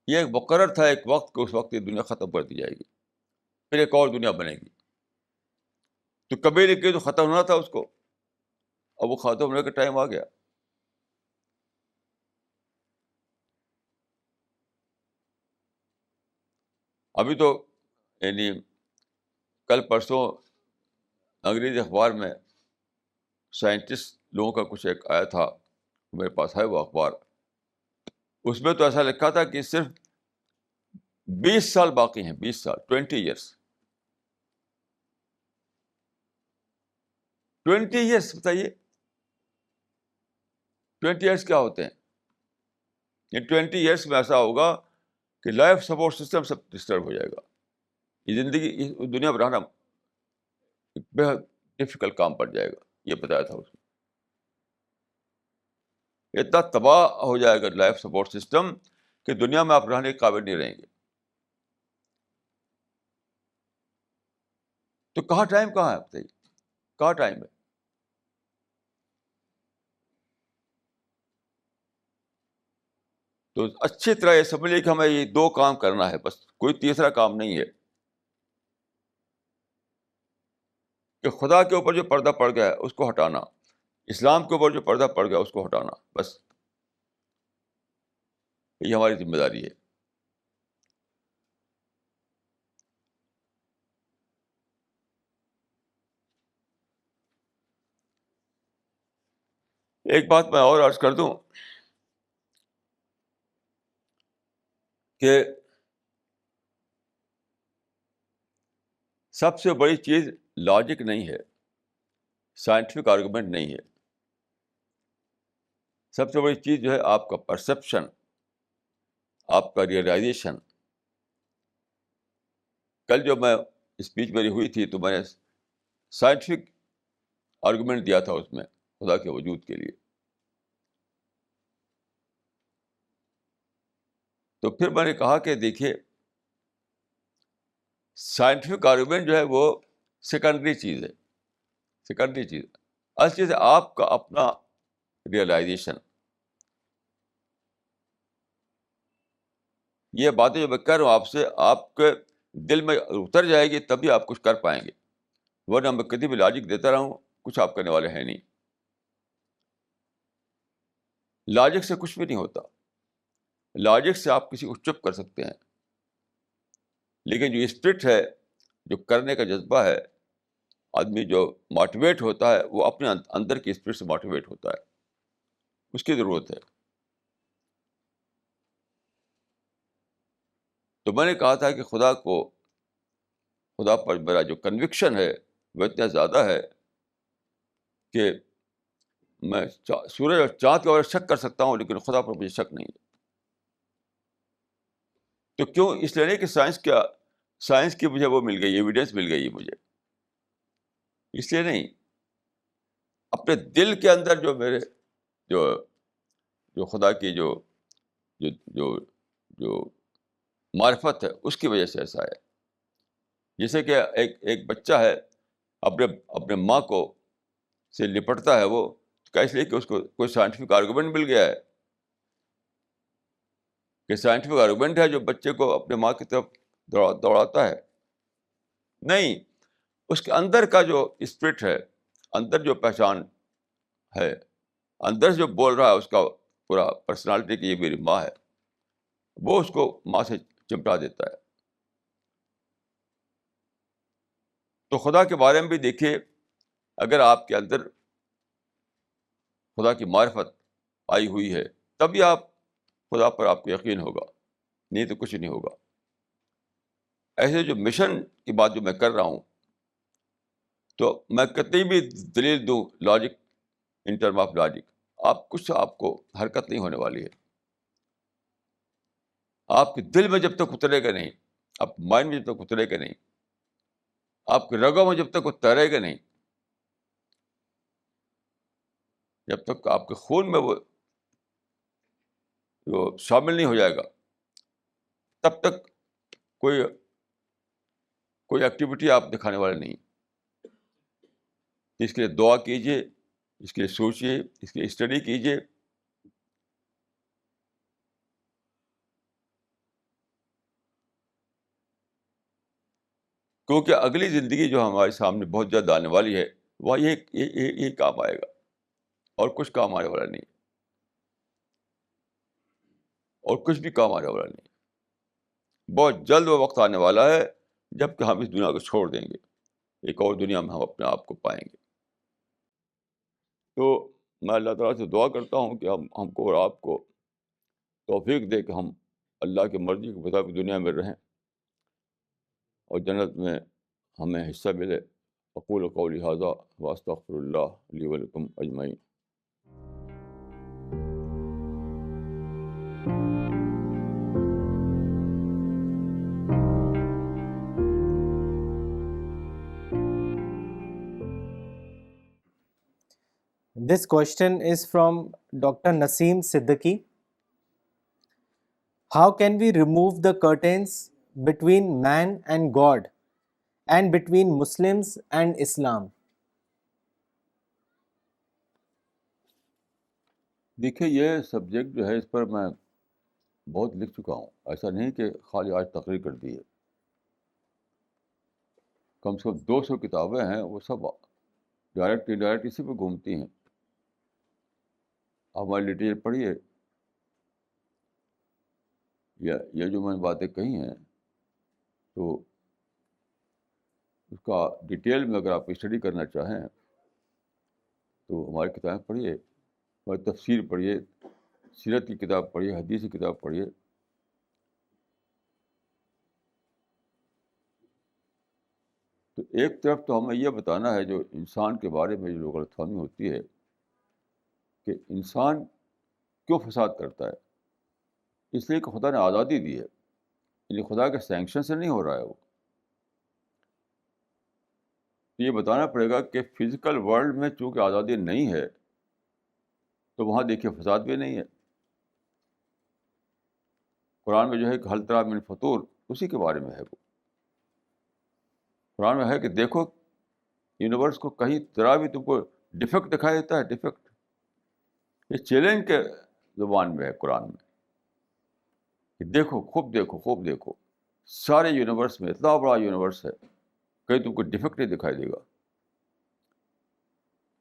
یہ ایک مقرر تھا ایک وقت کہ اس وقت یہ دنیا ختم کر دی جائے گی, پھر ایک اور دنیا بنے گی. تو کبھی نہیں کہ تو ختم ہونا تھا اس کو, اب وہ ختم ہونے کا ٹائم آ گیا. ابھی تو یعنی کل پرسوں انگریزی اخبار میں سائنٹسٹ لوگوں کا کچھ ایک آیا تھا, میرے پاس ہے وہ اخبار. اس میں تو ایسا لکھا تھا کہ صرف 20 سال باقی ہیں, 20 سال, 20 ایئرس. 20 ایئرس, بتائیے 20 ایئرس کیا ہوتے ہیں؟ یہ 20 ایئرس میں ایسا ہوگا کہ لائف سپورٹ سسٹم سب ڈسٹرب ہو جائے گا. یہ زندگی اس دنیا پر رہنا ایک بہت ڈفیکلٹ کام پڑ جائے گا, یہ بتایا تھا اس نے. اتنا تباہ ہو جائے گا لائف سپورٹ سسٹم کہ دنیا میں آپ رہنے کے قابل نہیں رہیں گے. تو کہاں ٹائم کہاں ہے بتائیے, کہاں ٹائم ہے؟ تو اچھی طرح یہ سمجھ لیے کہ ہمیں یہ دو کام کرنا ہے, بس کوئی تیسرا کام نہیں ہے. کہ خدا کے اوپر جو پردہ پڑ گیا ہے اس کو ہٹانا, اسلام کے اوپر جو پردہ پڑ گیا اس کو ہٹانا, بس. یہ ہماری ذمہ داری ہے. ایک بات میں اور عرض کر دوں کہ سب سے بڑی چیز لاجک نہیں ہے, سائنٹیفک آرگومنٹ نہیں ہے. سب سے بڑی چیز جو ہے آپ کا پرسپشن, آپ کا ریئلائزیشن. کل جو میں اسپیچ میری ہوئی تھی تو میں نے سائنٹیفک آرگومنٹ دیا تھا اس میں خدا کے وجود کے لیے. تو پھر میں نے کہا کہ دیکھیے سائنٹیفک آرگومنٹ جو ہے وہ سیکنڈری چیز ہے, سیکنڈری چیز. اصل چیز ہے آپ کا اپنا ریئلائزیشن. یہ باتیں جو میں کر رہا ہوں آپ سے, آپ کے دل میں اتر جائے گی تبھی آپ کچھ کر پائیں گے, ورنہ میں کتنی بھی لاجک دیتا رہا ہوں کچھ آپ کرنے والے ہیں نہیں. لاجک سے کچھ بھی نہیں ہوتا. لاجک سے آپ کسی کو چپ کر سکتے ہیں, لیکن جو اسپرٹ ہے, جو کرنے کا جذبہ ہے, آدمی جو موٹیویٹ ہوتا ہے وہ اپنے اندر کی اسپرٹ سے موٹیویٹ ہوتا ہے, اس کی ضرورت ہے. تو میں نے کہا تھا کہ خدا پر میرا جو کنوکشن ہے وہ اتنا زیادہ ہے کہ میں سورج اور چاند کے بارے میں شک کر سکتا ہوں, لیکن خدا پر مجھے شک نہیں ہے. تو کیوں؟ اس لیے نہیں کہ سائنس کی مجھے وہ مل گئی, ایویڈنس مل گئی مجھے, اس لیے نہیں. اپنے دل کے اندر جو میرے جو جو خدا کی جو جو جو جو معرفت ہے اس کی وجہ سے ایسا ہے. جیسے کہ ایک بچہ ہے اپنے ماں کو سے لپٹتا ہے, وہ کیا اس لیے کہ اس کو کوئی سائنٹیفک آرگومنٹ مل گیا ہے, کہ سائنٹیفک آرگومنٹ ہے جو بچے کو اپنے ماں کی طرف دوڑاتا ہے. نہیں, اس کے اندر کا جو اسپرٹ ہے, اندر جو پہچان ہے, اندر جو بول رہا ہے اس کا پورا پرسنالٹی کی یہ میری ماں ہے, وہ اس کو ماں سے چمٹا دیتا ہے. تو خدا کے بارے میں بھی دیکھیے, اگر آپ کے اندر خدا کی معرفت آئی ہوئی ہے تبھی آپ خدا پر آپ کو یقین ہوگا, نہیں تو کچھ نہیں ہوگا. ایسے جو مشن کی بات جو میں کر رہا ہوں, تو میں کتنی بھی دلیل دوں logic, in term of logic, آپ کو حرکت نہیں ہونے والی ہے. آپ کے دل میں جب تک اترے گا نہیں, آپ مائنڈ میں جب تک اترے گا نہیں, آپ کے رگوں میں جب تک وہ تیرے گا نہیں, جب تک آپ کے خون میں وہ شامل نہیں ہو جائے گا, تب تک کوئی ایکٹیویٹی آپ دکھانے والے نہیں. اس کے لیے دعا کیجیے, اس کے لیے سوچیے, اس کے لیے اسٹڈی کیجیے. کیونکہ اگلی زندگی جو ہمارے سامنے بہت جلد آنے والی ہے, وہ یہ کام آئے گا, اور کچھ کام آنے والا نہیں, اور کچھ بھی کام آنے والا نہیں. بہت جلد وہ وقت آنے والا ہے جب کہ ہم اس دنیا کو چھوڑ دیں گے, ایک اور دنیا میں ہم اپنے آپ کو پائیں گے. تو میں اللہ تعالیٰ سے دعا کرتا ہوں کہ ہم کو اور آپ کو توفیق دے کہ ہم اللہ کی مرضی کے مطابق دنیا میں رہیں, اور جنت میں ہمیں حصہ ملے. اقول قولی ھذا واستغفر اللہ لی ولکم اجمعین. This question is from Dr. Naseem Siddiqui. How can we remove the curtains between man and God and between Muslims and Islam? دیکھیے یہ سبجیکٹ جو ہے اس پر میں بہت لکھ چکا ہوں, ایسا نہیں کہ خالی آج تقریر کر دی ہے. کم سے کم 200 کتابیں ہیں, وہ سب ڈائریکٹ انڈائریکٹ اسی پہ گھومتی ہیں. آپ ہماری لٹریچر پڑھیے, یہ جو میں نے باتیں کہی ہیں تو اس کا ڈیٹیل میں اگر آپ اسٹڈی کرنا چاہیں تو ہماری کتابیں پڑھیے، ہماری تفسیر پڑھیے، سیرت کی کتاب پڑھیے، حدیث کی کتاب پڑھیے. تو ایک طرف تو ہمیں یہ بتانا ہے جو انسان کے بارے میں جو غلط فہمی ہوتی ہے کہ انسان کیوں فساد کرتا ہے. اس لیے کہ خدا نے آزادی دی ہے، یعنی خدا کے سینکشن سے نہیں ہو رہا ہے وہ. تو یہ بتانا پڑے گا کہ فزیکل ورلڈ میں چونکہ آزادی نہیں ہے تو وہاں دیکھیے فساد بھی نہیں ہے. قرآن میں جو ہے کہ حل تری من فطور اسی کے بارے میں ہے. وہ قرآن میں ہے کہ دیکھو یونیورس کو کہیں ذرا بھی تم کو ڈیفیکٹ دکھائی دیتا ہے. ڈیفیکٹ یہ چیلنج کے زبان میں ہے قرآن میں کہ دیکھو، خوب دیکھو، خوب دیکھو، سارے یونیورس میں اتنا بڑا یونیورس ہے، کہیں تم کو ڈیفیکٹ نہیں دکھائی دے گا.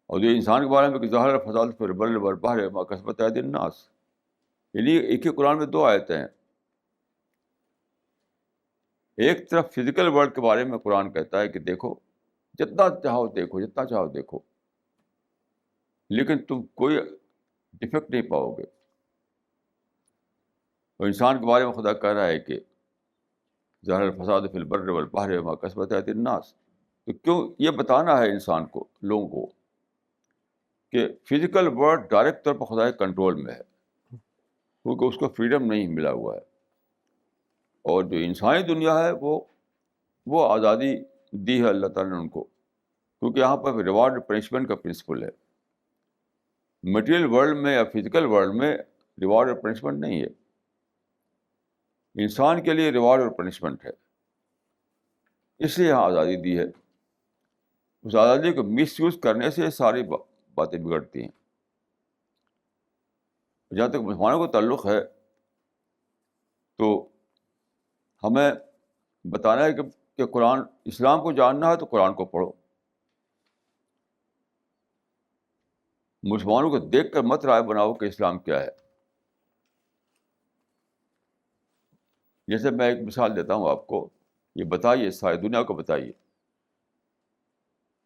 اور جو انسان کے بارے میں کہ ظاہر فساد فی البر والبحر بما کسبت ایدی الناس، یعنی ایک ہی قرآن میں دو آیتیں ہیں. ایک طرف فزیکل ورلڈ کے بارے میں قرآن کہتا ہے کہ دیکھو، جتنا چاہو دیکھو، جتنا چاہو دیکھو، لیکن تم کوئی ڈیفیکٹ نہیں پاؤ گے. اور انسان کے بارے میں خدا کہہ رہا ہے کہ ظاہر الفساد فی البر والبحر بما کسبت ایدی الناس. تو کیوں یہ بتانا ہے انسان کو، لوگوں کو، کہ فزیکل ورلڈ ڈائریکٹ طور پر خدا کے کنٹرول میں ہے کیونکہ اس کو فریڈم نہیں ملا ہوا ہے. اور جو انسانی دنیا ہے وہ آزادی دی ہے اللہ تعالیٰ نے ان کو، کیونکہ یہاں پر ریوارڈ پنشمنٹ کا پرنسپل ہے. مٹیریل ورلڈ میں یا فزیکل ورلڈ میں ریوارڈ اور پنشمنٹ نہیں ہے. انسان کے لیے ریوارڈ اور پنشمنٹ ہے، اس لیے یہاں آزادی دی ہے. اس آزادی کو مس یوز کرنے سے ساری باتیں بگڑتی ہیں. جہاں تک مسلمانوں کو تعلق ہے تو ہمیں بتانا ہے کہ قرآن، اسلام کو جاننا ہے تو قرآن کو پڑھو. مسلمانوں کو دیکھ کر مت رائے بناؤ کہ اسلام کیا ہے. جیسے میں ایک مثال دیتا ہوں آپ کو، یہ بتائیے، ساری دنیا کو بتائیے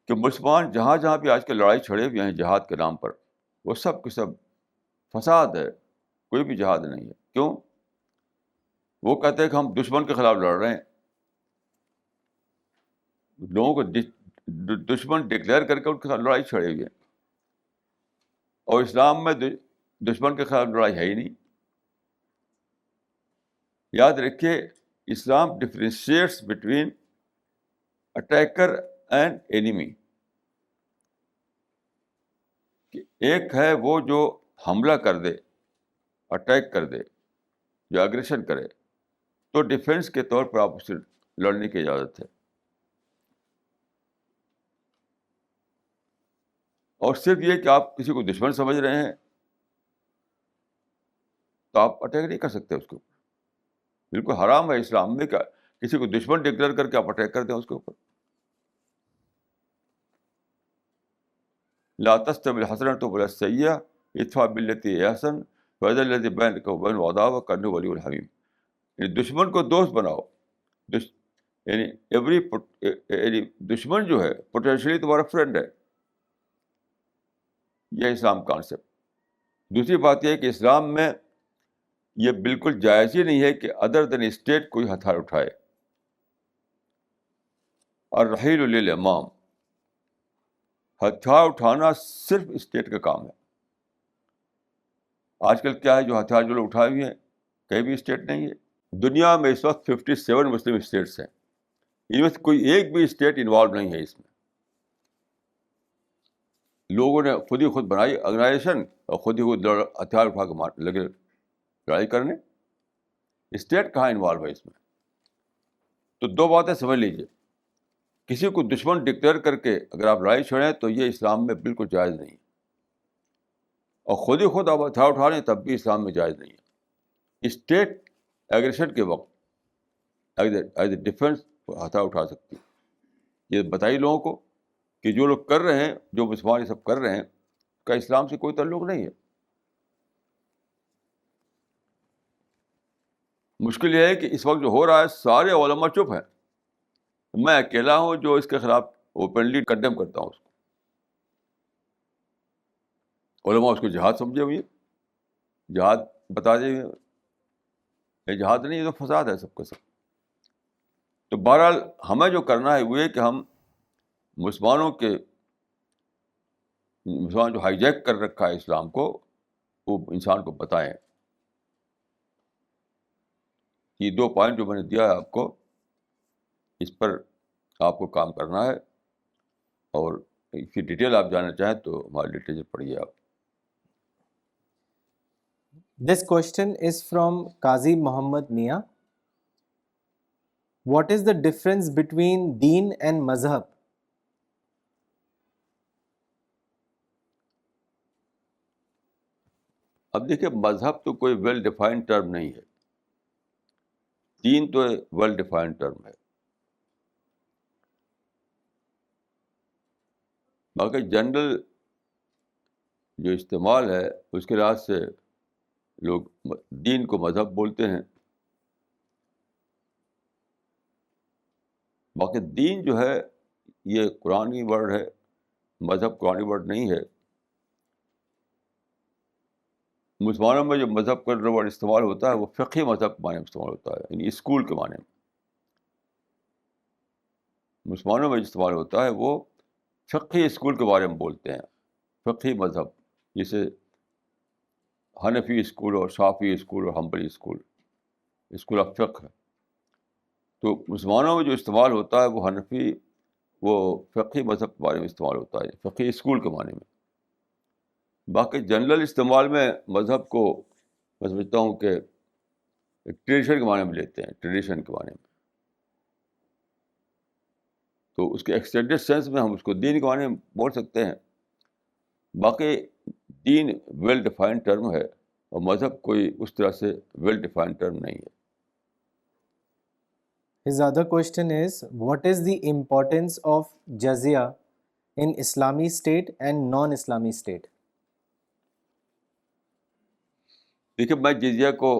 کہ مسلمان جہاں جہاں بھی آج کل لڑائی چھڑے ہوئے ہیں جہاد کے نام پر، وہ سب کے سب فساد ہے، کوئی بھی جہاد نہیں ہے. کیوں؟ وہ کہتے ہیں کہ ہم دشمن کے خلاف لڑ رہے ہیں. لوگوں کو دشمن ڈکلیئر کر کے ان کے ساتھ لڑائی چھڑے ہوئے ہیں. اور اسلام میں دشمن کے خلاف لڑائی ہے ہی نہیں. یاد رکھیے، Islam differentiates between attacker and enemy. کہ ایک ہے وہ جو حملہ کر دے، اٹیک کر دے، جو اگریشن کرے، تو ڈیفینس کے طور پر آپ اس سے لڑنے کی اجازت ہے. اور صرف یہ کہ آپ کسی کو دشمن سمجھ رہے ہیں تو آپ اٹیک نہیں کر سکتے اس کے اوپر. بالکل حرام ہے اسلام میں کہ کسی کو دشمن ڈکلیئر کر کے آپ اٹیک کر دیں اس کے اوپر. لا تستوی الحسنۃ ولا السیئۃ ادفع بالتی هی احسن فاذا الذی بینک وبینہ عداوۃ کانہ ولی حمیم. یعنی دشمن کو دوست بناؤ. یعنی دشمن جو ہے پوٹینشلی تمہارا فرینڈ ہے. یہ اسلام کانسیپٹ. دوسری بات یہ ہے کہ اسلام میں یہ بالکل جائز ہی نہیں ہے کہ ادر دین اسٹیٹ کوئی ہتھیار اٹھائے. الرحیل للامام، ہتھیار اٹھانا صرف اسٹیٹ کا کام ہے. آج کل کیا ہے، جو ہتھیار جو لوگ اٹھائے ہوئے ہیں کہیں بھی اسٹیٹ نہیں ہے. دنیا میں اس وقت 57 مسلم اسٹیٹس ہیں، ان میں سے کوئی ایک بھی اسٹیٹ انوالو نہیں ہے اس میں. لوگوں نے خود ہی خود بنائی آرگنائزیشن اور خود ہی خود ہتھیار اٹھا کے لگے لڑائی کرنے. اسٹیٹ کہاں انوالو ہے اس میں؟ تو دو باتیں سمجھ لیجیے. کسی کو دشمن ڈکلیئر کر کے اگر آپ لڑائی چھڑیں تو یہ اسلام میں بالکل جائز نہیں ہے. اور خود ہی خود آپ ہتھیار اٹھا لیں تب بھی اسلام میں جائز نہیں ہے. اسٹیٹ ایگریشن کے وقت ایز اے ڈیفینس ہتھیار اٹھا سکتی ہے. یہ بتائی لوگوں کو کہ جو لوگ کر رہے ہیں، جو مسلمان یہ سب کر رہے ہیں، کا اسلام سے کوئی تعلق نہیں ہے. مشکل یہ ہے کہ اس وقت جو ہو رہا ہے سارے علماء چپ ہیں، میں اکیلا ہوں جو اس کے خلاف اوپنلی کنڈیم کرتا ہوں اس کو. علماء اس کو جہاد سمجھے ہوئے، جہاد بتا دے، یہ جہاد نہیں، یہ تو فساد ہے سب کا سب. تو بہرحال ہمیں جو کرنا ہے وہ یہ کہ ہم مسلمان جو ہائی جیک کر رکھا ہے اسلام کو، وہ انسان کو بتائیں. یہ 2 پوائنٹ جو میں نے دیا ہے آپ کو، اس پر آپ کو کام کرنا ہے. اور اس کی ڈیٹیل آپ جاننا چاہیں تو ہماری لٹریچر پڑھیے آپ. This question is from Qazi Muhammad Mia. What is the difference between deen and mazhab? اب دیکھیے، مذہب تو کوئی ویل ڈیفائنڈ ٹرم نہیں ہے، دین تو ویل ڈیفائنڈ ٹرم ہے. باقی جنرل جو استعمال ہے اس کے لحاظ سے لوگ دین کو مذہب بولتے ہیں. باقی دین جو ہے یہ قرآنی ورڈ ہے، مذہب قرآنی ورڈ نہیں ہے. مسلمانوں میں جو مذہب کا ورڈ استعمال ہوتا ہے وہ فقہی مذہب کے معنی میں استعمال ہوتا ہے، یعنی اسکول کے معنی میں. مسلمانوں میں جو استعمال ہوتا ہے وہ فقہی اسکول کے بارے میں بولتے ہیں، فقہی مذہب، جیسے حنفی اسکول اور شافعی اسکول اور حنبلی اسکول، اسکول آف فقہ. تو مسلمانوں میں جو استعمال ہوتا ہے وہ فقہی مذہب کے بارے میں استعمال ہوتا ہے، فقہی اسکول کے معنی میں. باقی جنرل استعمال میں مذہب کو میں سمجھتا ہوں کہ ٹریڈیشن کے معنی میں لیتے ہیں، ٹریڈیشن کے معنی میں. تو اس کے ایکسٹینڈیڈ سینس میں ہم اس کو دین کے معنی میں بول سکتے ہیں. باقی دین ویل ڈیفائنڈ ٹرم ہے اور مذہب کوئی اس طرح سے ویل ڈیفائنڈ ٹرم نہیں ہے. His other question is, what is the importance of jizya in Islamic state and non-Islamic state? دیکھیے، میں جزیہ کو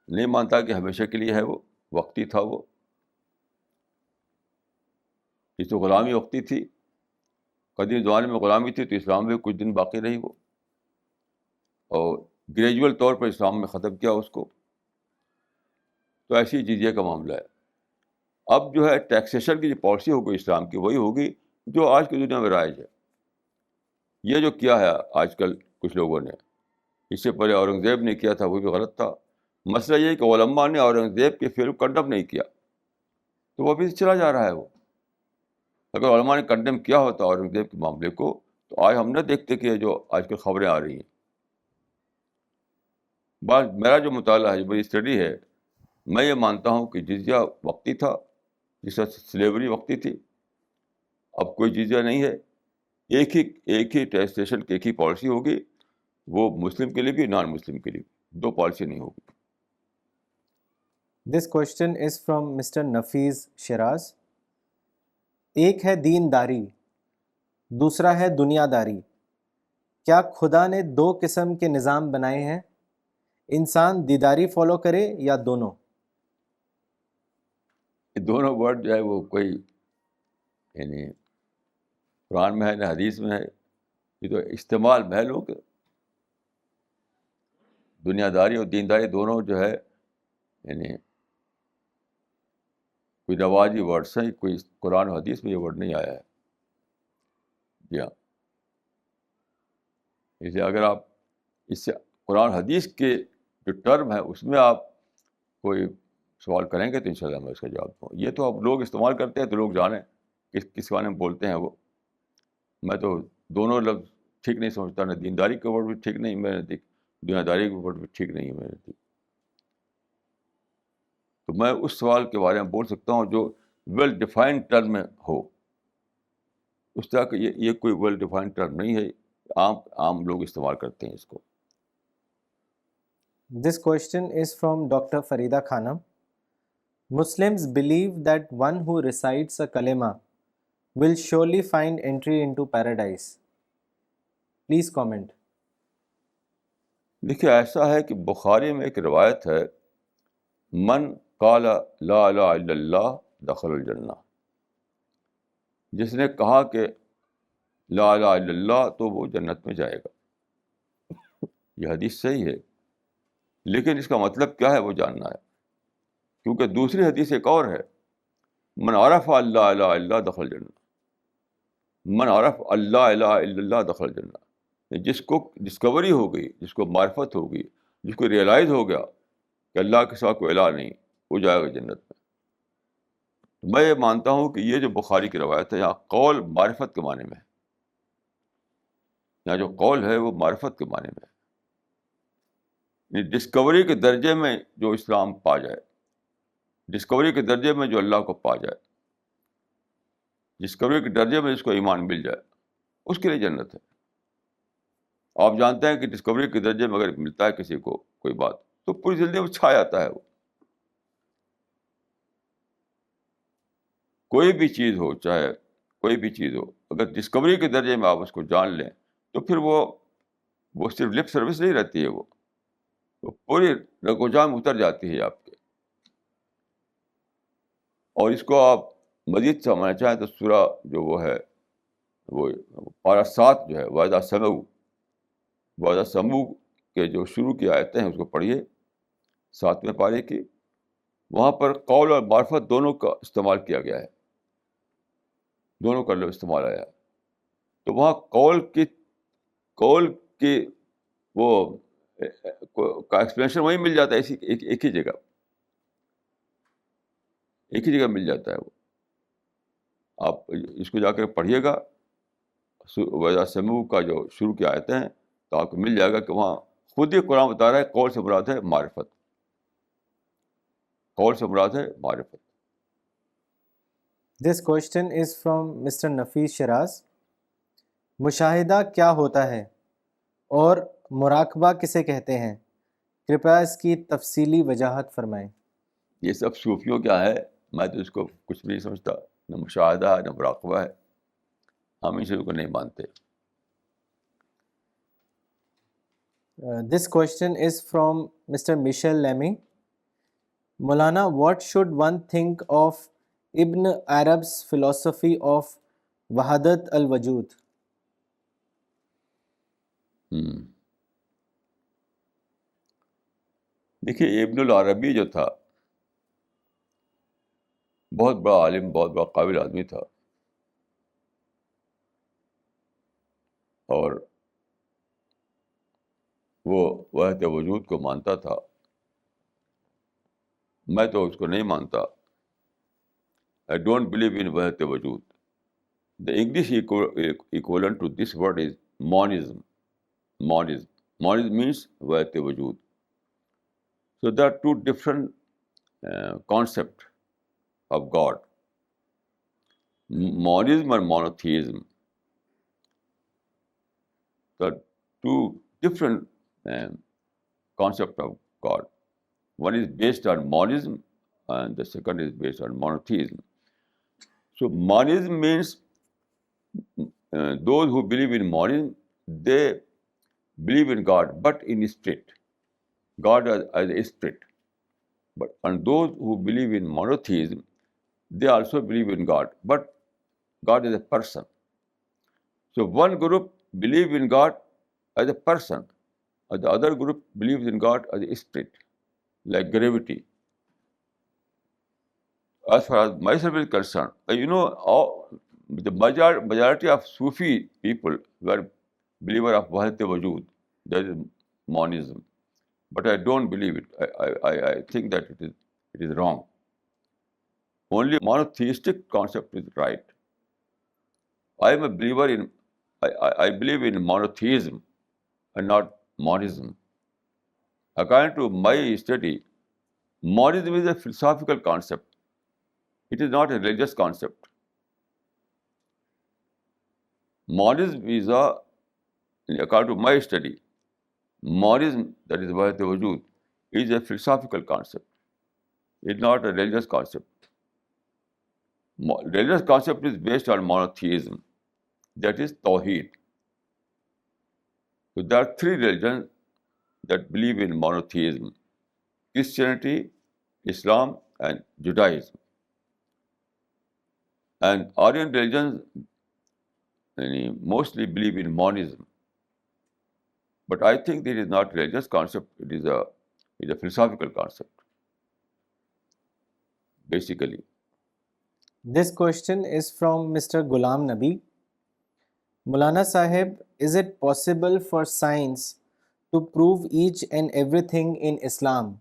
نہیں مانتا کہ ہمیشہ کے لیے ہے، وہ وقتی تھا. وہ اس تو غلامی وقتی تھی، قدیم زمانے میں غلامی تھی تو اسلام میں کچھ دن باقی رہی وہ، اور گریجول طور پر اسلام میں ختم کیا اس کو. تو ایسی جزیہ کا معاملہ ہے. اب جو ہے ٹیکسیشن کی جو پالیسی ہوگی اسلام کی، وہی ہوگی جو آج کی دنیا میں رائج ہے. یہ جو کیا ہے آج کل کچھ لوگوں نے، اس سے پہلے اورنگزیب نے کیا تھا، وہ بھی غلط تھا. مسئلہ یہ ہے کہ علماء نے اورنگزیب کے فعل کو کنڈم نہیں کیا، تو وہ ابھی چلا جا رہا ہے. وہ اگر علماء نے کنڈم کیا ہوتا اورنگزیب کے معاملے کو تو آج ہم نہ دیکھتے کہ جو آج کل خبریں آ رہی ہیں. بس میرا جو مطالعہ ہے، جو میری اسٹڈی ہے، میں یہ مانتا ہوں کہ جزیہ وقتی تھا، جس طرح سلیوری وقتی تھی. اب کوئی جزیہ نہیں ہے. ایک ہی ٹیکسیشن کی ایک ہی پالیسی ہوگی، وہ مسلم کے لیے بھی نان مسلم کے لیے بھی. 2 پالیسی نہیں ہوگی. This question is from Mr. Nafiz Shiraz. ایک ہے دین داری، دوسرا ہے دنیا داری. کیا خدا نے 2 قسم کے نظام بنائے ہیں؟ انسان دیداری فالو کرے یا دونوں؟ یہ دونوں ورڈ جو ہے وہ کوئی یعنی قرآن میں ہے نہ حدیث میں ہے. یہ تو استعمال محلوں کے، دنیا داری اور دینداری دونوں جو ہے یعنی کوئی رواجی ورڈس ہیں، کوئی قرآن و حدیث میں یہ ورڈ نہیں آیا ہے. جی ہاں. اس لیے اگر آپ اس سے قرآن حدیث کے جو ٹرم ہے اس میں آپ کوئی سوال کریں گے تو انشاءاللہ میں اس کا جواب دوں. یہ تو اب لوگ استعمال کرتے ہیں تو لوگ جانیں کس بارے میں بولتے ہیں وہ. میں تو دونوں لفظ ٹھیک نہیں سمجھتا، نہ دینداری کا ورڈ بھی ٹھیک نہیں میرے نزدیک، دنیا داری کا ورڈ بھی ٹھیک نہیں ہے میرے نزدیک. تو میں اس سوال کے بارے میں بول سکتا ہوں جو ویل ڈیفائنڈ ٹرم میں ہو. اس طرح کہ یہ کوئی ویل ڈیفائنڈ ٹرم نہیں ہے، عام لوگ استعمال کرتے ہیں اس کو. This question is from Dr. Farida Khanam. Muslims believe that one who recites a kalima will surely find entry into paradise. Please comment. دیکھیے، ایسا ہے کہ بخاری میں ایک روایت ہے من قال لا الہ الا اللہ دخل الجنہ، جس نے کہا کہ لا الہ الا اللہ تو وہ جنت میں جائے گا. یہ حدیث صحیح ہے، لیکن اس کا مطلب کیا ہے وہ جاننا ہے، کیونکہ دوسری حدیث ایک اور ہے، من عرف اللہ الہ الا اللہ دخل الجنہ، من عرف اللہ الہ الا اللہ دخل الجنہ. جس کو ڈسکوری ہو گئی، جس کو معرفت ہو گئی، جس کو ریئلائز ہو گیا کہ اللہ کے سوا کوئی الہ نہیں، وہ جائے گا جنت میں. میں یہ مانتا ہوں کہ یہ جو بخاری کی روایت ہے، یہاں قول معرفت کے معنی میں ہے، یہاں جو قول ہے وہ معرفت کے معنی میں ہے. ڈسکوری کے درجے میں جو اسلام پا جائے، ڈسکوری کے درجے میں جو اللہ کو پا جائے، ڈسکوری کے درجے میں جس کو ایمان مل جائے، اس کے لیے جنت ہے. آپ جانتے ہیں کہ ڈسکوری کے درجے میں اگر ملتا ہے کسی کو کوئی بات تو پوری زندگی میں چھا جاتا ہے. وہ کوئی بھی چیز ہو، چاہے کوئی بھی چیز ہو، اگر ڈسکوری کے درجے میں آپ اس کو جان لیں تو پھر وہ صرف لپ سروس نہیں رہتی ہے، وہ پوری رگ و جان میں اتر جاتی ہے آپ کے. اور اس کو آپ مزید سمجھنا چاہیں تو سورہ جو وہ ہے، وہ پارہ 7 جو ہے، وَإِذَا سَمُوا کے جو شروع کی آیتیں ہیں اس کو پڑھیے، 7ویں پارے کی. وہاں پر قول اور معرفت دونوں کا استعمال کیا گیا ہے، دونوں کا لفظ استعمال آیا ہے. تو وہاں قول کی وہ کا ایکسپلینیشن وہیں مل جاتا ہے، ایک ہی جگہ، ایک ہی جگہ مل جاتا ہے. وہ آپ اس کو جا کر پڑھیے گا، وَإِذَا سَمِعُوا کا جو شروع کی آیتیں ہیں، تو آپ کو مل جائے گا کہ وہاں خود ہی قرآن بتا رہا ہے قول سے مراد ہے معرفت، قول سے مراد ہے معرفت. This question is from Mr. Nafees Shiraz. مشاہدہ کیا ہوتا ہے اور مراقبہ کسے کہتے ہیں؟ کرپیا اس کی تفصیلی وضاحت فرمائیں. یہ سب صوفیوں کیا ہے، میں تو اس کو کچھ بھی نہیں سمجھتا، نہ مشاہدہ ہے نہ مراقبہ ہے، ہم اس کو نہیں مانتے. This question is from Mr. Michel Lamy. Maulana, what should one think of Ibn Arab's philosophy of Wahadat al-Wujud? دیکھیے، ابن العربی جو تھا بہت بڑا عالم، بہت بڑا قابل آدمی تھا، اور وہ وحدت وجود کو مانتا تھا. میں تو اس کو نہیں مانتا. I don't believe in وحدت وجود. The English equivalent to this word is monism. Monism means وحدت وجود. So there are two different concepts of God. Monism and monotheism. There are two different concepts of God. One is based on monism and the second is based on monotheism. So monism means those who believe in monism, they believe in God but in spirit. God as a spirit. And those who believe in monotheism, they also believe in God, but God is a person. So one group believe in God as a person, and the other group believes in God as a spirit, like gravity. As far as myself is concerned, the majority of Sufi people were believer of Wahdat Wujud, that is monism. But I don't believe it. I think that it is wrong. Only monotheistic concept is right. I am a believer in, I believe in monotheism and not monism. According to my study, monism is a philosophical concept. It is not a religious concept. Monism is according to my study, monism, that is Wahdat Wujud, is a philosophical concept. It's not a religious concept. Religious concept is based on monotheism, that is Tawheed. So there are three religions that believe in monotheism: Christianity, Islam and Judaism. And Aryan religions mostly believe in monism. But I think it is not a religious concept, it is a philosophical concept, basically. This question is from Mr. Ghulam Nabi. Maulana Sahib, is it possible for science to prove each and everything in Islam?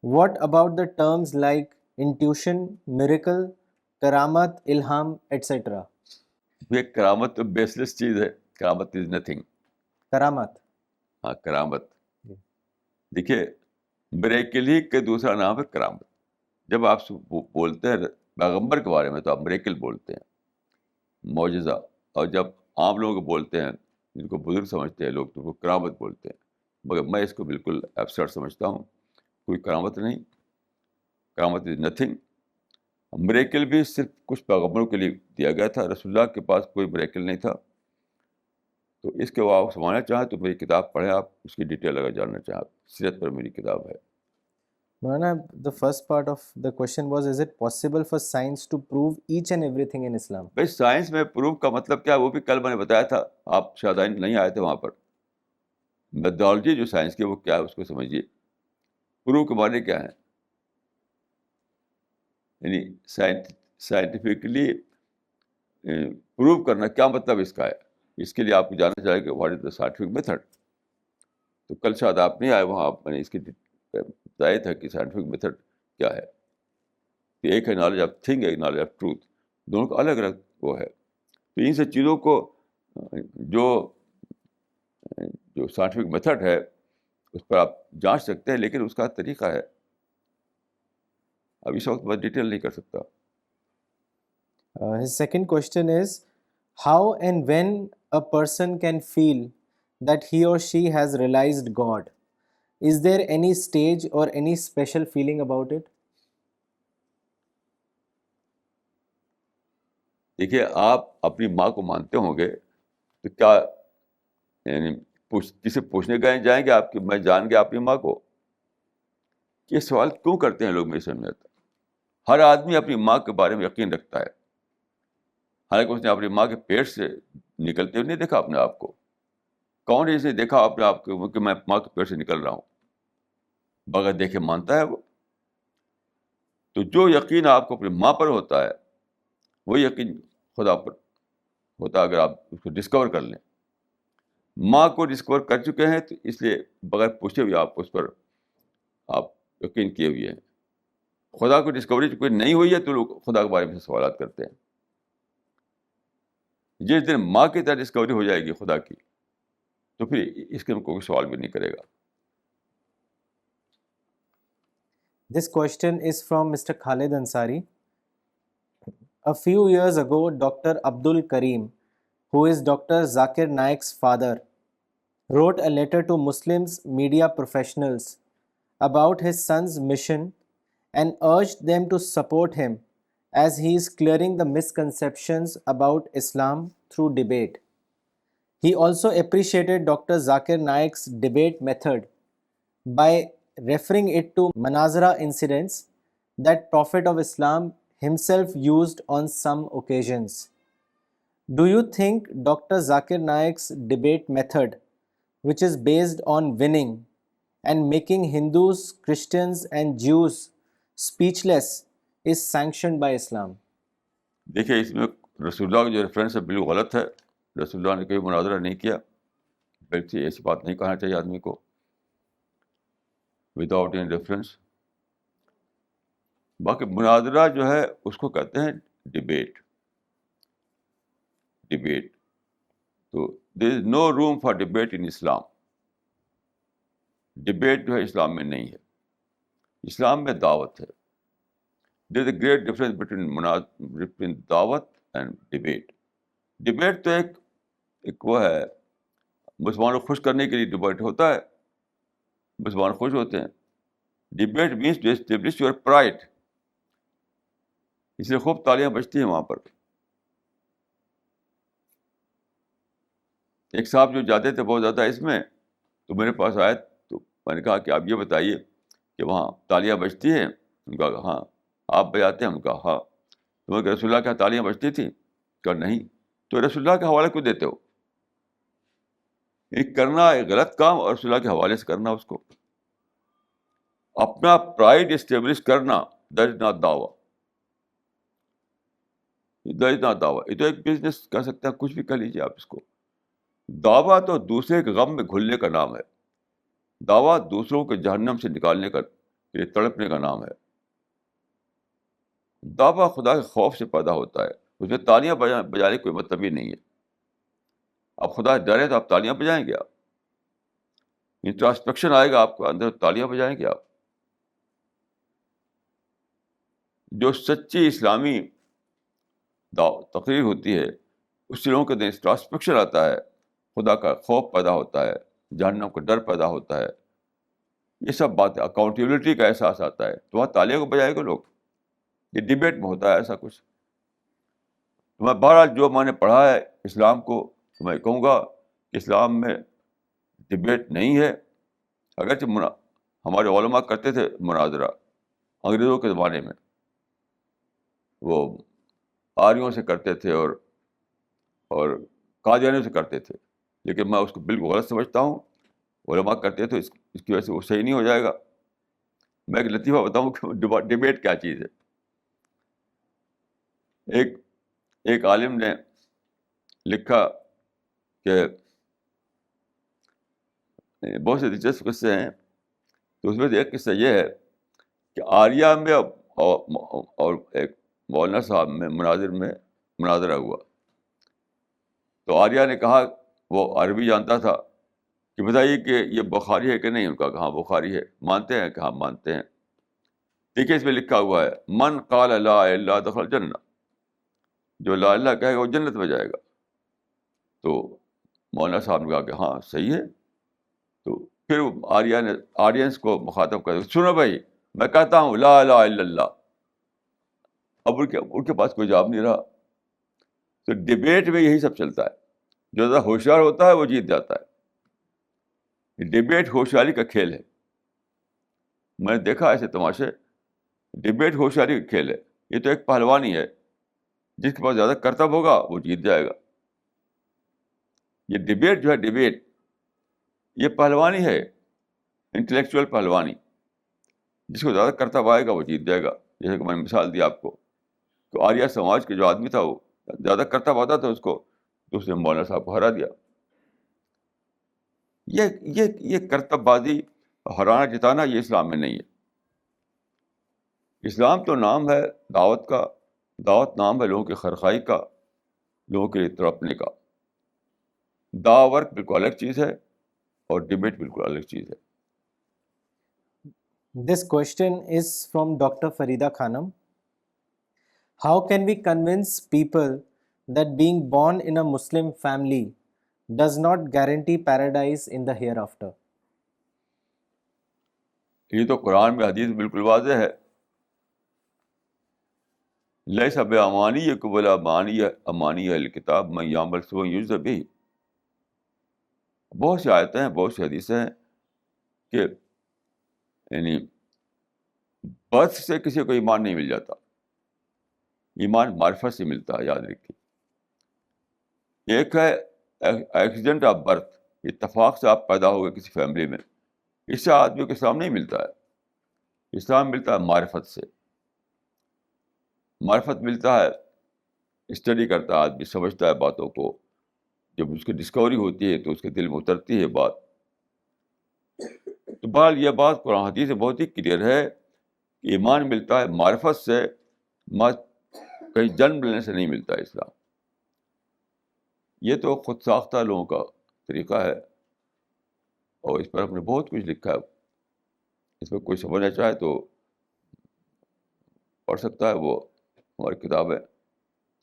What about the terms like intuition, miracle, karamat, ilham, etc.? یہ کرامت تو بیس لیس چیز ہے. کرامت is nothing. Karamat. ہاں کرامت دیکھیے miracle کے دوسرا نام ہے کرامت. جب آپ بولتے ہیں پیغمبر کے بارے میں تو آپ مریکل بولتے ہیں, معجزہ. اور جب عام لوگ بولتے ہیں جن کو بزرگ سمجھتے ہیں لوگ تو وہ کرامت بولتے ہیں. مگر میں اس کو بالکل ایبسرڈ سمجھتا ہوں. کوئی کرامت نہیں. کرامت از نتھنگ. مریکل بھی صرف کچھ پیغمبروں کے لیے دیا گیا تھا. رسول اللہ کے پاس کوئی مریکل نہیں تھا. تو اس کے آپ سمجھنا چاہیں تو میری کتاب پڑھیں, آپ اس کی ڈیٹیل اگر جاننا چاہیں. سیرت پر میری کتاب ہے. Maulana, the first part of the question was, is it possible for science to prove each and everything in Islam? بھائی سائنس میں پروف کا مطلب کیا, وہ بھی کل میں نے بتایا تھا. آپ شاید نہیں آئے تھے وہاں پر. میتھڈالوجی جو سائنس کی وہ کیا ہے اس کو سمجھیے. پروف کے معنی کیا ہے, یعنی سائنٹیفکلی پروو کرنا کیا مطلب اس کا ہے. اس کے لیے آپ کو جاننا چاہیے کہ what is the scientific method. تو کل شاید آپ نہیں آئے وہاں, میں نے اس کی بتایا تھا کہ سائنٹیفک میتھڈ کیا ہے. کہ ایک ہے نالج آف تھنگ, ایک نالج آف ٹروتھ. دونوں کا الگ الگ وہ ہے. تو ان سے چیزوں کو جو سائنٹیفک میتھڈ ہے اس پر آپ جانچ سکتے ہیں, لیکن اس کا طریقہ ہے. اب اس وقت میں ڈیٹیل نہیں کر سکتا. His second question is, how and when a person can feel that he or she has realized God? Is there any stage or any special feeling about it? دیکھیے آپ اپنی ماں کو مانتے ہوں گے تو کیا یعنی کسی پوچھنے گئے جائیں گے آپ کی میں جان گیا اپنی ماں کو؟ یہ سوال کیوں کرتے ہیں لوگ, میرے سمجھ میں آتا. ہر آدمی اپنی ماں کے بارے میں یقین رکھتا ہے, حالانکہ اس نے اپنی ماں کے پیٹ سے نکلتے ہوئے نہیں دیکھا اپنے آپ کو. کون اس نے دیکھا اپنے آپ کو کہ میں ماں کے پیٹ سے نکل رہا ہوں؟ بغیر دیکھے مانتا ہے وہ. تو جو یقین آپ کو اپنی ماں پر ہوتا ہے وہی یقین خدا پر ہوتا ہے, اگر آپ اس کو ڈسکور کر لیں. ماں کو ڈسکور کر چکے ہیں تو اس لیے بغیر پوچھے ہوئے آپ اس پر آپ یقین کیے ہوئے ہیں. خدا کو ڈسکوری کوئی نہیں ہوئی ہے تو لوگ خدا کے بارے میں سوالات کرتے ہیں. جس دن ماں کی طرح ڈسکوری ہو جائے گی خدا کی تو پھر اس کے کوئی سوال بھی نہیں کرے گا. This question is from Mr. Khalid Ansari. A few years ago, Dr. Abdul Karim, who is Dr. Zakir Naik's father, wrote a letter to Muslims media professionals about his son's mission and urged them to support him as he is clearing the misconceptions about Islam through debate. He also appreciated Dr. Zakir Naik's debate method by referring it to Manazara incidents that Prophet of Islam himself used on some occasions. Do you think Dr. Zakir Naik's debate method, which is based on winning and making Hindus, Christians and Jews speechless, is sanctioned by Islam? دیکھیے اس میں رسول اللہ کا جو reference ہے بالکل غلط ہے. رسول اللہ نے کوئی مناظرہ نہیں کیا. بلکہ ایسی بات نہیں کہنا چاہیے آدمی کو وداؤٹ اینی ریفرنس. باقی مناظرہ جو ہے اس کو کہتے ہیں ڈبیٹ. تو there is no room for debate in Islam. Debate جو ہے اسلام میں نہیں ہے. اسلام میں دعوت ہے. دیر از اے گریٹ ڈفرنس بٹوین دعوت اینڈ ڈبیٹ. ڈبیٹ تو ایک وہ ہے, مسلمانوں کو خوش کرنے کے لیے ڈبیٹ ہوتا ہے, مسلمان خوش ہوتے ہیں. Debate means to establish your pride. اس لیے خوب تالیاں بجتی ہیں وہاں پر. ایک صاحب جو جاتے تھے بہت زیادہ اس میں, تو میرے پاس آئے تو میں نے کہا کہ آپ یہ بتائیے کہ وہاں تالیاں بجتی ہیں ان کا کہا ہاں. آپ بجاتے ہیں؟ ہم کہا ہاں. تمہیں کہ رسول اللہ کی تالیاں بجتی تھیں؟ کہ نہیں. تو رسول اللہ کے حوالے کیوں دیتے ہو؟ یہ کرنا ایک غلط کام اور رسول اللہ کے حوالے سے کرنا اس کو. اپنا پرائڈ اسٹیبلش کرنا دیٹ از ناٹ دعویٰ. دیٹ از ناٹ دعویٰ. یہ تو ایک بزنس کر سکتے ہیں, کچھ بھی کر لیجیے آپ اس کو. دعویٰ تو دوسرے کے غم میں گھلنے کا نام ہے. دعویٰ دوسروں کے جہنم سے نکالنے کا, یہ تڑپنے کا نام ہے. دعویٰ خدا کے خوف سے پیدا ہوتا ہے, اس میں تالیاں بجانے کا کوئی مطلب ہی نہیں ہے. اب خدا ڈرے تو آپ تالیاں بجائیں گے, آپ انٹراسپیکشن آئے گا آپ کو اندر, تالیاں بجائیں گے آپ. جو سچی اسلامی تقریر ہوتی ہے اس سے لوگوں کے اندر انٹراسپیکشن آتا ہے, خدا کا خوف پیدا ہوتا ہے, جہنم کا ڈر پیدا ہوتا ہے, یہ سب باتیں, اکاؤنٹیبلٹی کا احساس آتا ہے. تو وہاں تالیاں کو بجائے گا لوگ. یہ ڈبیٹ میں ہوتا ہے ایسا کچھ. تو میں بہرحال جو میں نے پڑھا ہے اسلام کو, تو میں کہوں گا کہ اسلام میں ڈبیٹ نہیں ہے. اگرچہ ہمارے علماء کرتے تھے مناظرہ انگریزوں کے زمانے میں, وہ آریوں سے کرتے تھے اور قادیانیوں سے کرتے تھے, لیکن میں اس کو بالکل غلط سمجھتا ہوں. علماء کرتے تھے, اس کی وجہ سے وہ صحیح نہیں ہو جائے گا. میں ایک لطیفہ بتاؤں کہ ڈبیٹ کیا چیز ہے. ایک عالم نے لکھا کہ بہت سے دلچسپ قصے ہیں, تو اس میں سے ایک قصہ یہ ہے کہ آریہ میں اور ایک مولانا صاحب میں مناظرہ ہوا. تو آریہ نے کہا, وہ عربی جانتا تھا, کہ بتائیے کہ یہ بخاری ہے کہ نہیں. ان کا کہا بخاری ہے. مانتے ہیں؟ کہ ہاں مانتے ہیں. دیکھیے اس میں لکھا ہوا ہے, من قال لا الہ الا اللہ دخل جنہ, جو لا الہ کہے گا وہ جنت میں جائے گا. تو مولانا صاحب نے کہا کہ ہاں صحیح ہے. تو پھر آریہ نے آڈینس کو مخاطب کر, سنو بھائی میں کہتا ہوں لا الہ الا اللہ. اب ان کے پاس کوئی جواب نہیں رہا. تو ڈبیٹ میں یہی سب چلتا ہے, جو زیادہ ہوشیار ہوتا ہے وہ جیت جاتا ہے. ڈبیٹ ہوشیاری کا کھیل ہے. میں نے دیکھا ایسے تماشے. ڈبیٹ ہوشیاری کا کھیل ہے. یہ تو ایک پہلوانی ہے, جس کے پاس زیادہ کرتب ہوگا وہ جیت جائے گا. یہ ڈبیٹ جو ہے, ڈبیٹ یہ پہلوانی ہے, انٹلیکچوئل پہلوانی. جس کو زیادہ کرتب آئے گا وہ جیت جائے گا. جیسے کہ میں نے مثال دی آپ کو, تو آریہ سماج کے جو آدمی تھا وہ زیادہ کرتب آتا تھا اس کو, تو اس نے مولانا صاحب کو ہرا دیا. یہ کرتب بازی, ہرانا جتانا, یہ اسلام میں نہیں ہے. اسلام تو نام ہے دعوت کا, دعوت نام ہے لوگوں کی خرخائی کا, لوگوں کے تڑپنے کا. دعوت ورک بالکل الگ چیز ہے اور ڈبیٹ بالکل الگ چیز ہے. This question is from Dr. Farida Khanam. How can we convince people that being born in a Muslim family does not guarantee paradise in the hereafter? یہ تو قرآن میں حدیث بالکل واضح ہے. لیس بامانیکم ولا امانی اہل الکتاب من یعمل سوءا یجز بہ. بہت سی آیتیں ہیں, بہت سی حدیثیں ہیں کہ یعنی برتھ سے کسی کو ایمان نہیں مل جاتا. ایمان معرفت سے ملتا ہے, یاد رکھیے. ایک ہے ایکسیڈنٹ آف برتھ, اتفاق سے آپ پیدا ہو گئے کسی فیملی میں, اس سے آدمی کو اسلام نہیں ملتا ہے. اسلام ملتا ہے معرفت سے. معرفت ملتا ہے, اسٹڈی کرتا ہے آدمی, سمجھتا ہے باتوں کو. جب اس کی ڈسکوری ہوتی ہے تو اس کے دل میں اترتی ہے بات. تو بہرحال یہ بات قرآن حدیث سے بہت ہی کلیئر ہے کہ ایمان ملتا ہے معرفت سے, کہیں جنم لینے سے نہیں ملتا ہے اسلام. یہ تو خود ساختہ لوگوں کا طریقہ ہے, اور اس پر ہم نے بہت کچھ لکھا ہے. اس میں کوئی سمجھنا چاہے تو پڑھ سکتا ہے, وہ ہماری کتاب ہے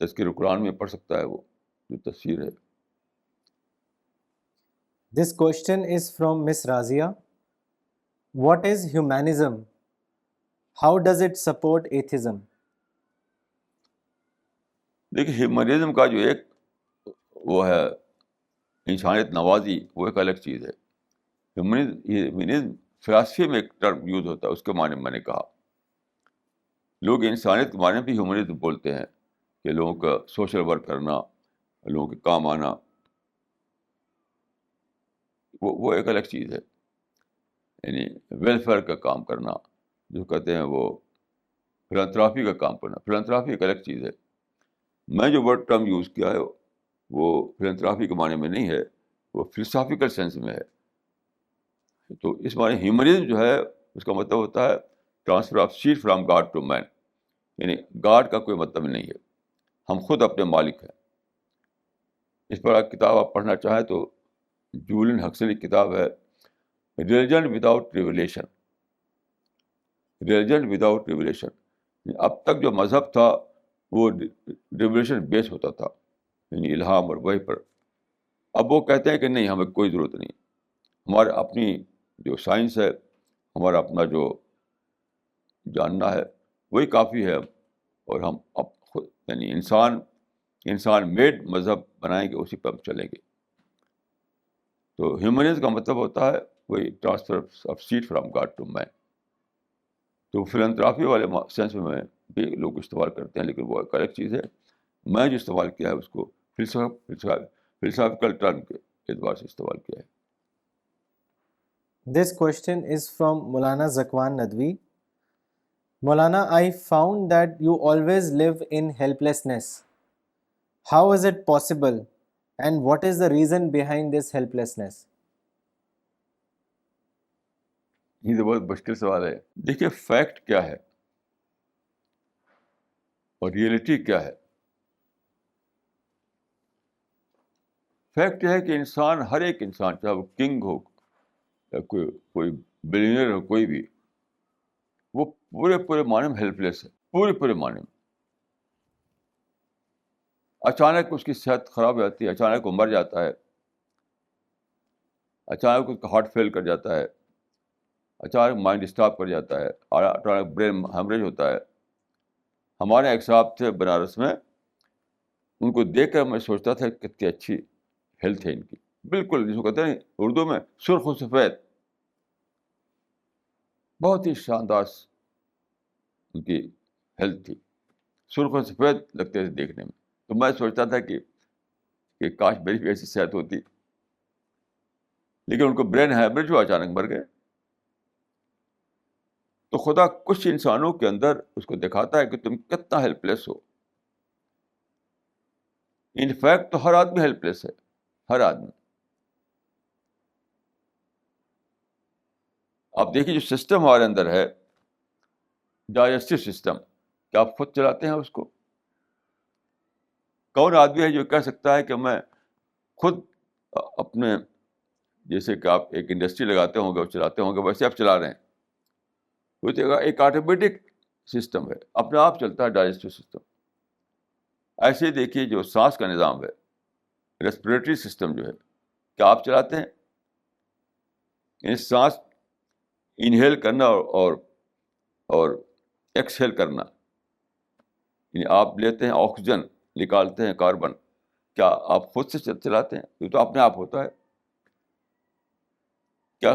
تذکیر قرآن میں پڑھ سکتا ہے, وہ جو تفسیر ہے. This question is from Miss Razia. What is humanism? How does it support atheism? دیکھیے ہیومنزم کا جو ایک وہ ہے انسانیت نوازی, وہ ایک الگ چیز ہے. ہیومنزم فلاسفی میں ایک ٹرم یوز ہوتا ہے, اس کے معنی میں نے کہا. لوگ انسانیت کے معنی میں بھی ہیومنزم بولتے ہیں کہ لوگوں کا سوشل ورک کرنا، لوگوں کے کام آنا، وہ ایک الگ چیز ہے. یعنی ویلفیئر کا کام کرنا، جو کہتے ہیں وہ فلانتھراپی کا کام کرنا. فلانتھراپی ایک الگ چیز ہے. میں جو ورڈ ٹرم یوز کیا ہے وہ فلانتھراپی کے معنی میں نہیں ہے، وہ فلسافیکل سینس میں ہے. تو اس معنی ہیومنزم جو ہے اس کا مطلب ہوتا ہے transfer of seed from God to man. یعنی گاڈ کا کوئی مطلب نہیں ہے، ہم خود اپنے مالک ہیں. اس پر کتاب آپ پڑھنا چاہیں تو جولین ہکسلی کی کتاب ہے religion without revelation. Religion without revelation. اب تک جو مذہب تھا وہ ریولیشن بیس ہوتا تھا، یعنی الہام اور وحی پر. اب وہ کہتے ہیں کہ نہیں، ہمیں کوئی ضرورت نہیں، ہمارے اپنی جو سائنس ہے، ہمارا اپنا جو جاننا ہے وہی کافی ہے. اور ہم اب خود یعنی انسان میڈ مذہب بنائیں گے، اسی پر ہم چلیں گے. تو ہیومنزم کا مطلب ہوتا ہے وہی transfer of seed from God to man. تو فلانتھراپی والے سینس میں بھی لوگ استعمال کرتے ہیں، لیکن وہ ایک الگ چیز ہے. میں جو استعمال کیا ہے اس کو فلسافیکل ٹرم کے اعتبار سے استعمال کیا ہے. This question is from Maulana Zakwan Nadwi. Maulana, I found that you always live in helplessness. How is it possible? And what is the reason behind this helplessness? یہ تو بہت مشکل سوال ہے. دیکھیے فیکٹ کیا ہے اور ریئلٹی کیا ہے. فیکٹ یہ ہے کہ انسان، ہر ایک انسان، چاہے وہ کنگ ہو یا کوئی بلینئر ہو، کوئی بھی، وہ پورے معنی میں ہیلپ لیس ہے. پورے معنی میں. اچانک اس کی صحت خراب ہو جاتی ہے، اچانک وہ مر جاتا ہے، اچانک اس کا ہارٹ فیل کر جاتا ہے، اچانک مائنڈ اسٹاپ کر جاتا ہے، اچانک برین ہیمریج ہوتا ہے. ہمارے ایک صاحب تھے بنارس میں، ان کو دیکھ کر میں سوچتا تھا کہ کتنی اچھی ہیلتھ ہے ان کی. بالکل جس کو کہتے ہیں اردو میں سرخ و سفید. بہت ہی شاندار ان کی ہیلتھ تھی، سرخ و سفید لگتے تھے دیکھنے میں. تو میں سوچتا تھا کہ کاش میری بھی ایسی صحت ہوتی. لیکن ان کو برین ہیمریج ہوا، اچانک مر گئے. تو خدا کچھ انسانوں کے اندر اس کو دکھاتا ہے کہ تم کتنا ہیلپ لیس ہو. انفیکٹ تو ہر آدمی ہیلپ لیس ہے، ہر آدمی. آپ دیکھیے جو سسٹم ہمارے اندر ہے، ڈائجسٹو سسٹم، کیا آپ خود چلاتے ہیں اس کو؟ کون آدمی ہے جو کہہ سکتا ہے کہ میں خود اپنے، جیسے کہ آپ ایک انڈسٹری لگاتے ہوں گے اور چلاتے ہوں گے ویسے آپ چلا رہے ہیں؟ وہ تو ایک آٹومیٹک سسٹم ہے، اپنے آپ چلتا ہے ڈائجسٹو سسٹم. ایسے ہی دیکھیے جو سانس کا نظام ہے، ریسپریٹری سسٹم جو ہے، کیا آپ چلاتے ہیں؟ یعنی سانس انہیل کرنا اور ایکسہیل کرنا، یعنی آپ لیتے ہیں آکسیجن، نکالتے ہیں کاربن. کیا آپ خود سے چلاتے ہیں؟ یہ تو اپنے آپ ہوتا ہے. کیا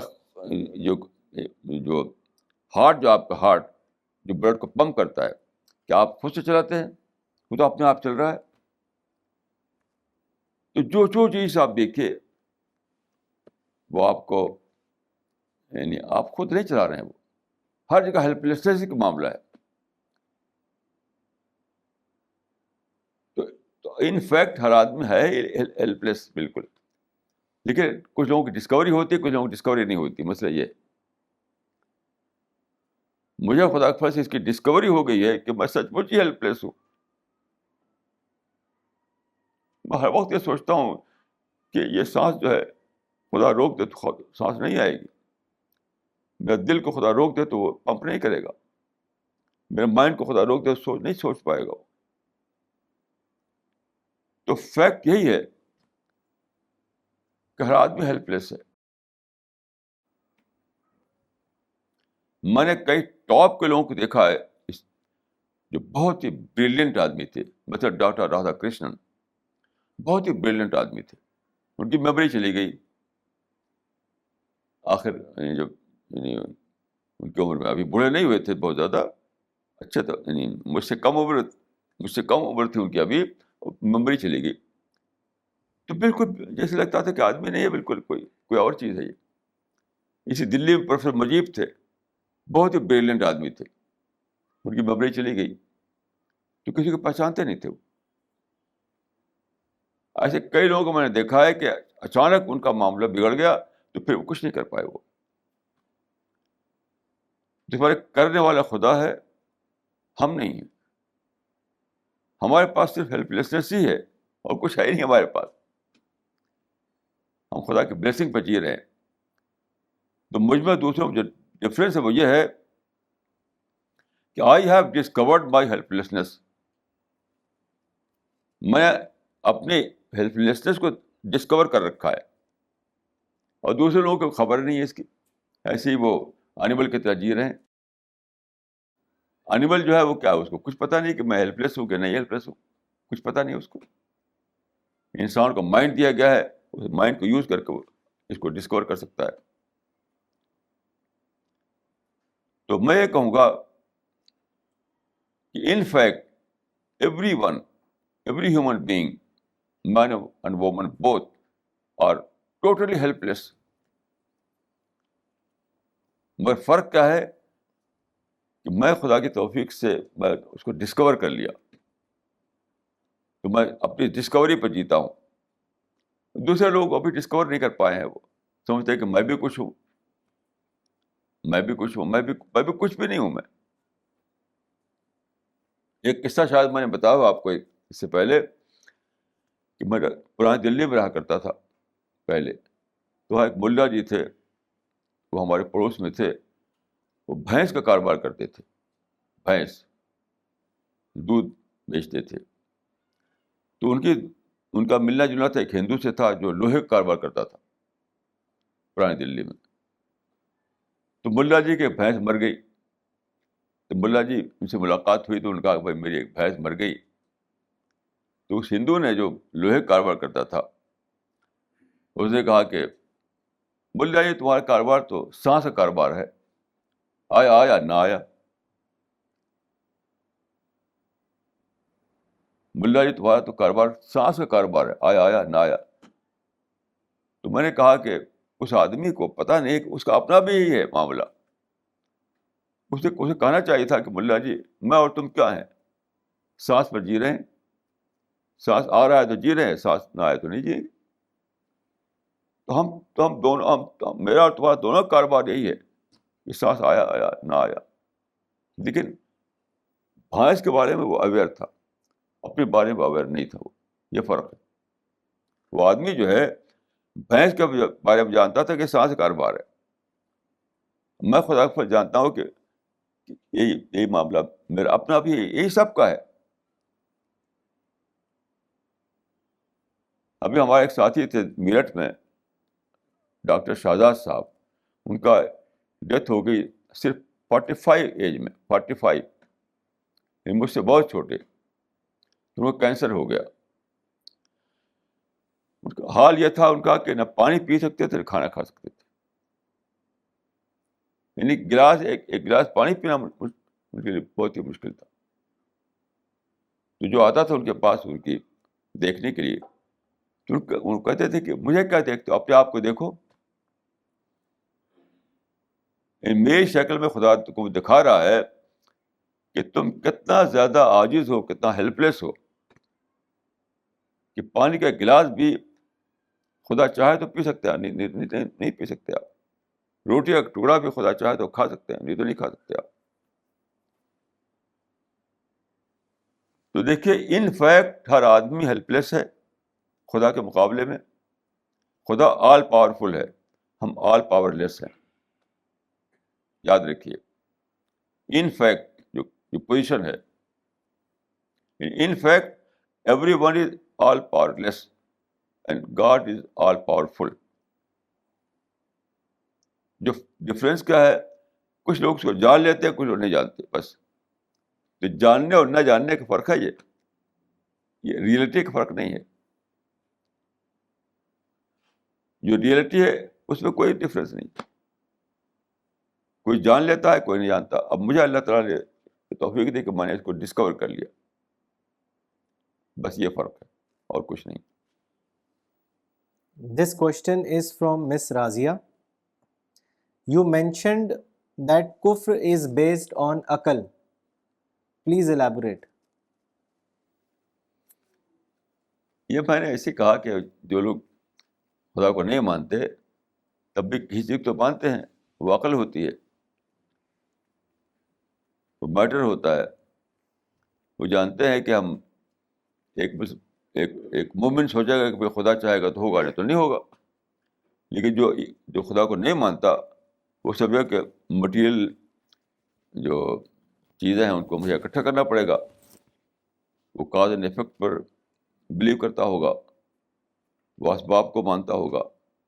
جو ہارٹ، جو آپ کا ہارٹ جو بلڈ کو پمپ کرتا ہے، کیا آپ خود سے چلاتے ہیں؟ وہ تو اپنے آپ چل رہا ہے. تو جو چیز آپ دیکھیے وہ آپ کو، یعنی آپ خود نہیں چلا رہے ہیں، وہ ہر جگہ ہیلپ لیسنس کا معاملہ ہے. تو ان فیکٹ ہر آدمی ہے ہیلپ لیس بالکل. لیکن کچھ لوگوں کی ڈسکوری ہوتی ہے، کچھ لوگوں کی ڈسکوری نہیں ہوتی. مسئلہ یہ، مجھے خدا کے فضل سے اس کی ڈسکوری ہو گئی ہے کہ میں سچ مچ ہی ہیلپ لیس ہوں. میں ہر وقت یہ سوچتا ہوں کہ یہ سانس جو ہے خدا روک دے تو سانس نہیں آئے گی. میرے دل کو خدا روک دے تو وہ پمپ نہیں کرے گا. میرے مائنڈ کو خدا روک دے تو نہیں سوچ پائے گا. تو فیکٹ یہی ہے کہ ہر آدمی ہیلپ لیس ہے. میں نے کئی ٹاپ کے لوگوں کو دیکھا ہے جو بہت ہی بریلینٹ آدمی تھے، مثلا ڈاکٹر رادھا کرشنن، بہت ہی بریلینٹ آدمی تھے. ان کی میموری چلی گئی آخر، یعنی ان کی عمر میں ابھی بوڑھے نہیں ہوئے تھے بہت زیادہ، اچھا تو یعنی مجھ سے کم عمر تھی ان کی، ابھی میموری چلی گئی، تو بالکل جیسے لگتا تھا کہ آدمی نہیں ہے، بالکل کوئی اور چیز ہے یہ. اسی دلی میں پروفیسر مجیب تھے، بہت ہی بریلینٹ آدمی تھے، ان کی میموری چلی گئی تو کسی کو پہچانتے نہیں تھے وہ. ایسے کئی لوگوں کو میں نے دیکھا ہے کہ اچانک ان کا معاملہ بگڑ گیا تو پھر وہ کچھ نہیں کر پائے. وہ جو ہمارے کرنے والا خدا ہے، ہم نہیں ہیں. ہمارے پاس صرف ہیلپ لیسنس ہی ہے اور کچھ ہے ہی نہیں ہمارے پاس. ہم خدا کی بلیسنگ پہ جی رہے ہیں. تو مجھ میں دوسروں میں جو ڈفرینس ہے وہ یہ ہے کہ I have discovered my help lessons. میں اپنے ہیلپ لیسنس کو ڈسکور کر رکھا ہے اور دوسرے لوگوں کو خبر نہیں ہے اس کی. ایسے ہی وہ اینیمل کی طرح جی رہے ہیں. اینیمل جو ہے وہ کیا ہے، اس کو کچھ پتہ نہیں کہ میں ہیلپ لیس ہوں کہ نہیں ہیلپ لیس ہوں، کچھ پتہ نہیں اس کو. انسان کو مائنڈ دیا گیا ہے، اس مائنڈ کو یوز کر کے وہ اس کو ڈسکور کر سکتا ہے. تو میں یہ کہوں گا کہ in fact every human being, man and woman both, are totally helpless. مگر فرق کیا ہے کہ میں خدا کی توفیق سے میں اس کو ڈسکور کر لیا، تو میں اپنی ڈسکوری پہ جیتا ہوں. دوسرے لوگ ابھی ڈسکور نہیں کر پائے ہیں. وہ سمجھتے ہیں کہ میں بھی کچھ ہوں، میں بھی کچھ بھی نہیں ہوں. میں ایک قصہ شاید میں نے بتایا ہوا آپ کو اس سے پہلے کہ میں پرانی دلی میں رہا کرتا تھا پہلے. تو وہاں ایک ملا جی تھے، وہ ہمارے پڑوس میں تھے. وہ بھینس کا کاروبار کرتے تھے، بھینس دودھ بیچتے تھے. تو ان کا ملنا جلنا تھا ایک ہندو سے تھا جو لوہے کا کاروبار کرتا تھا پرانی دلی میں. تو ملا جی کی بھینس مر گئی. تو ملا جی ان سے ملاقات ہوئی تو ان کا بھائی میری ایک بھینس مر گئی. تو اس ہندو نے جو لوہے کا کاروبار کرتا تھا اس نے کہا کہ ملا جی تمہارا کاروبار تو سانس کا کاروبار ہے، آیا نہ آیا. ملا جی تمہارا تو کاروبار سانس کا کاروبار ہے، آیا نہ آیا. تو میں نے کہا کہ اس آدمی کو پتہ نہیں کہ اس کا اپنا بھی یہی ہے معاملہ. اسے کہنا چاہیے تھا کہ ملا جی میں اور تم کیا ہیں، سانس پر جی رہے ہیں. سانس آ رہا ہے تو جی رہے ہیں، سانس نہ آئے تو نہیں جیے. تو ہم دونوں، میرا اور تمہارا دونوں کاروبار یہی ہے کہ سانس آیا نہ آیا. لیکن بھینس کے بارے میں وہ اویئر تھا، اپنے بارے میں اویئر نہیں تھا. وہ یہ فرق ہے. وہ آدمی جو ہے بھینس کے بارے میں جانتا تھا کہ سانس کاروبار ہے. میں خدا پر جانتا ہوں کہ یہی معاملہ میرا اپنا بھی یہی سب کا ہے. ابھی ہمارے ایک ساتھی تھے میرٹھ میں، ڈاکٹر شہزاد صاحب. ان کا ڈیتھ ہو گئی صرف 45 ایج میں، 45. مجھ سے بہت چھوٹے. ان کو کینسر ہو گیا. ان کا حال یہ تھا ان کا کہ نہ پانی پی سکتے تھے نہ کھانا کھا سکتے تھے. یعنی ایک گلاس پانی پینا ان کے لیے بہت ہی مشکل تھا. تو جو آتا تھا ان کے پاس ان کی دیکھنے کے لیے، تو وہ کہتے تھے کہ مجھے کیا دیکھتے ہو، اپنے آپ کو دیکھو. میری شکل میں خدا کو دکھا رہا ہے کہ تم کتنا زیادہ عاجز ہو، کتنا ہیلپ لیس ہو کہ پانی کا گلاس بھی خدا چاہے تو پی سکتے ہیں، نہیں پی سکتے آپ. روٹی کا ٹکڑا بھی خدا چاہے تو کھا سکتے ہیں، نہیں تو نہیں کھا سکتے آپ. تو دیکھیے ان فیکٹ ہر آدمی ہیلپ لیس ہے خدا کے مقابلے میں. خدا آل پاورفل ہے، ہم آل پاور لیس ہیں. یاد رکھیے ان فیکٹ جو پوزیشن ہے، ان fact every one is all power less and God is all powerful. جو ڈفرینس کیا ہے، کچھ لوگ اس کو جان لیتے ہیں، کچھ لوگ نہیں جانتے. بس تو جاننے اور نہ جاننے کا فرق ہے. یہ ریئلٹی کا فرق نہیں ہے. جو ریئلٹی ہے اس میں کوئی ڈفرینس نہیں. کوئی جان لیتا ہے، کوئی نہیں جانتا. اب مجھے اللہ تعالیٰ نے توفیق دی کہ میں نے اس کو ڈسکور کر لیا. بس یہ فرق ہے اور کچھ نہیں. This question is from Miss Razia. You mentioned that kufr is based on aql. Please elaborate. یہ میں نے ایسے کہا کہ جو لوگ خدا کو نہیں مانتے تب بھی کسی چیز تو مانتے ہیں, وہ عقل ہوتی ہے, وہ میٹر ہوتا ہے. وہ جانتے ہیں کہ ہم ایک مومن سوچے گا کہ بھائی خدا چاہے گا تو ہوگا, نہیں تو نہیں ہوگا. لیکن جو خدا کو نہیں مانتا وہ سمجھے کہ مٹیریل جو چیزیں ہیں ان کو مجھے اکٹھا کرنا پڑے گا. وہ کاز اینڈ ایفیکٹ پر بلیو کرتا ہوگا, وہ اسباب کو مانتا ہوگا,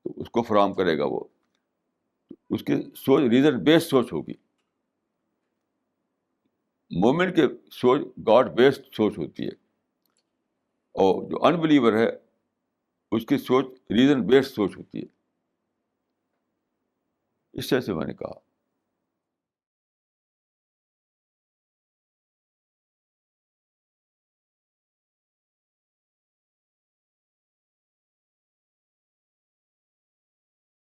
تو اس کو فراہم کرے گا. وہ اس کی سوچ ریزن بیسڈ سوچ ہوگی. مومن کے سوچ گاڈ بیسڈ سوچ ہوتی ہے, اور جو ان بلیور ہے اس کی سوچ ریزن بیسڈ سوچ ہوتی ہے. اس طرح سے میں نے کہا.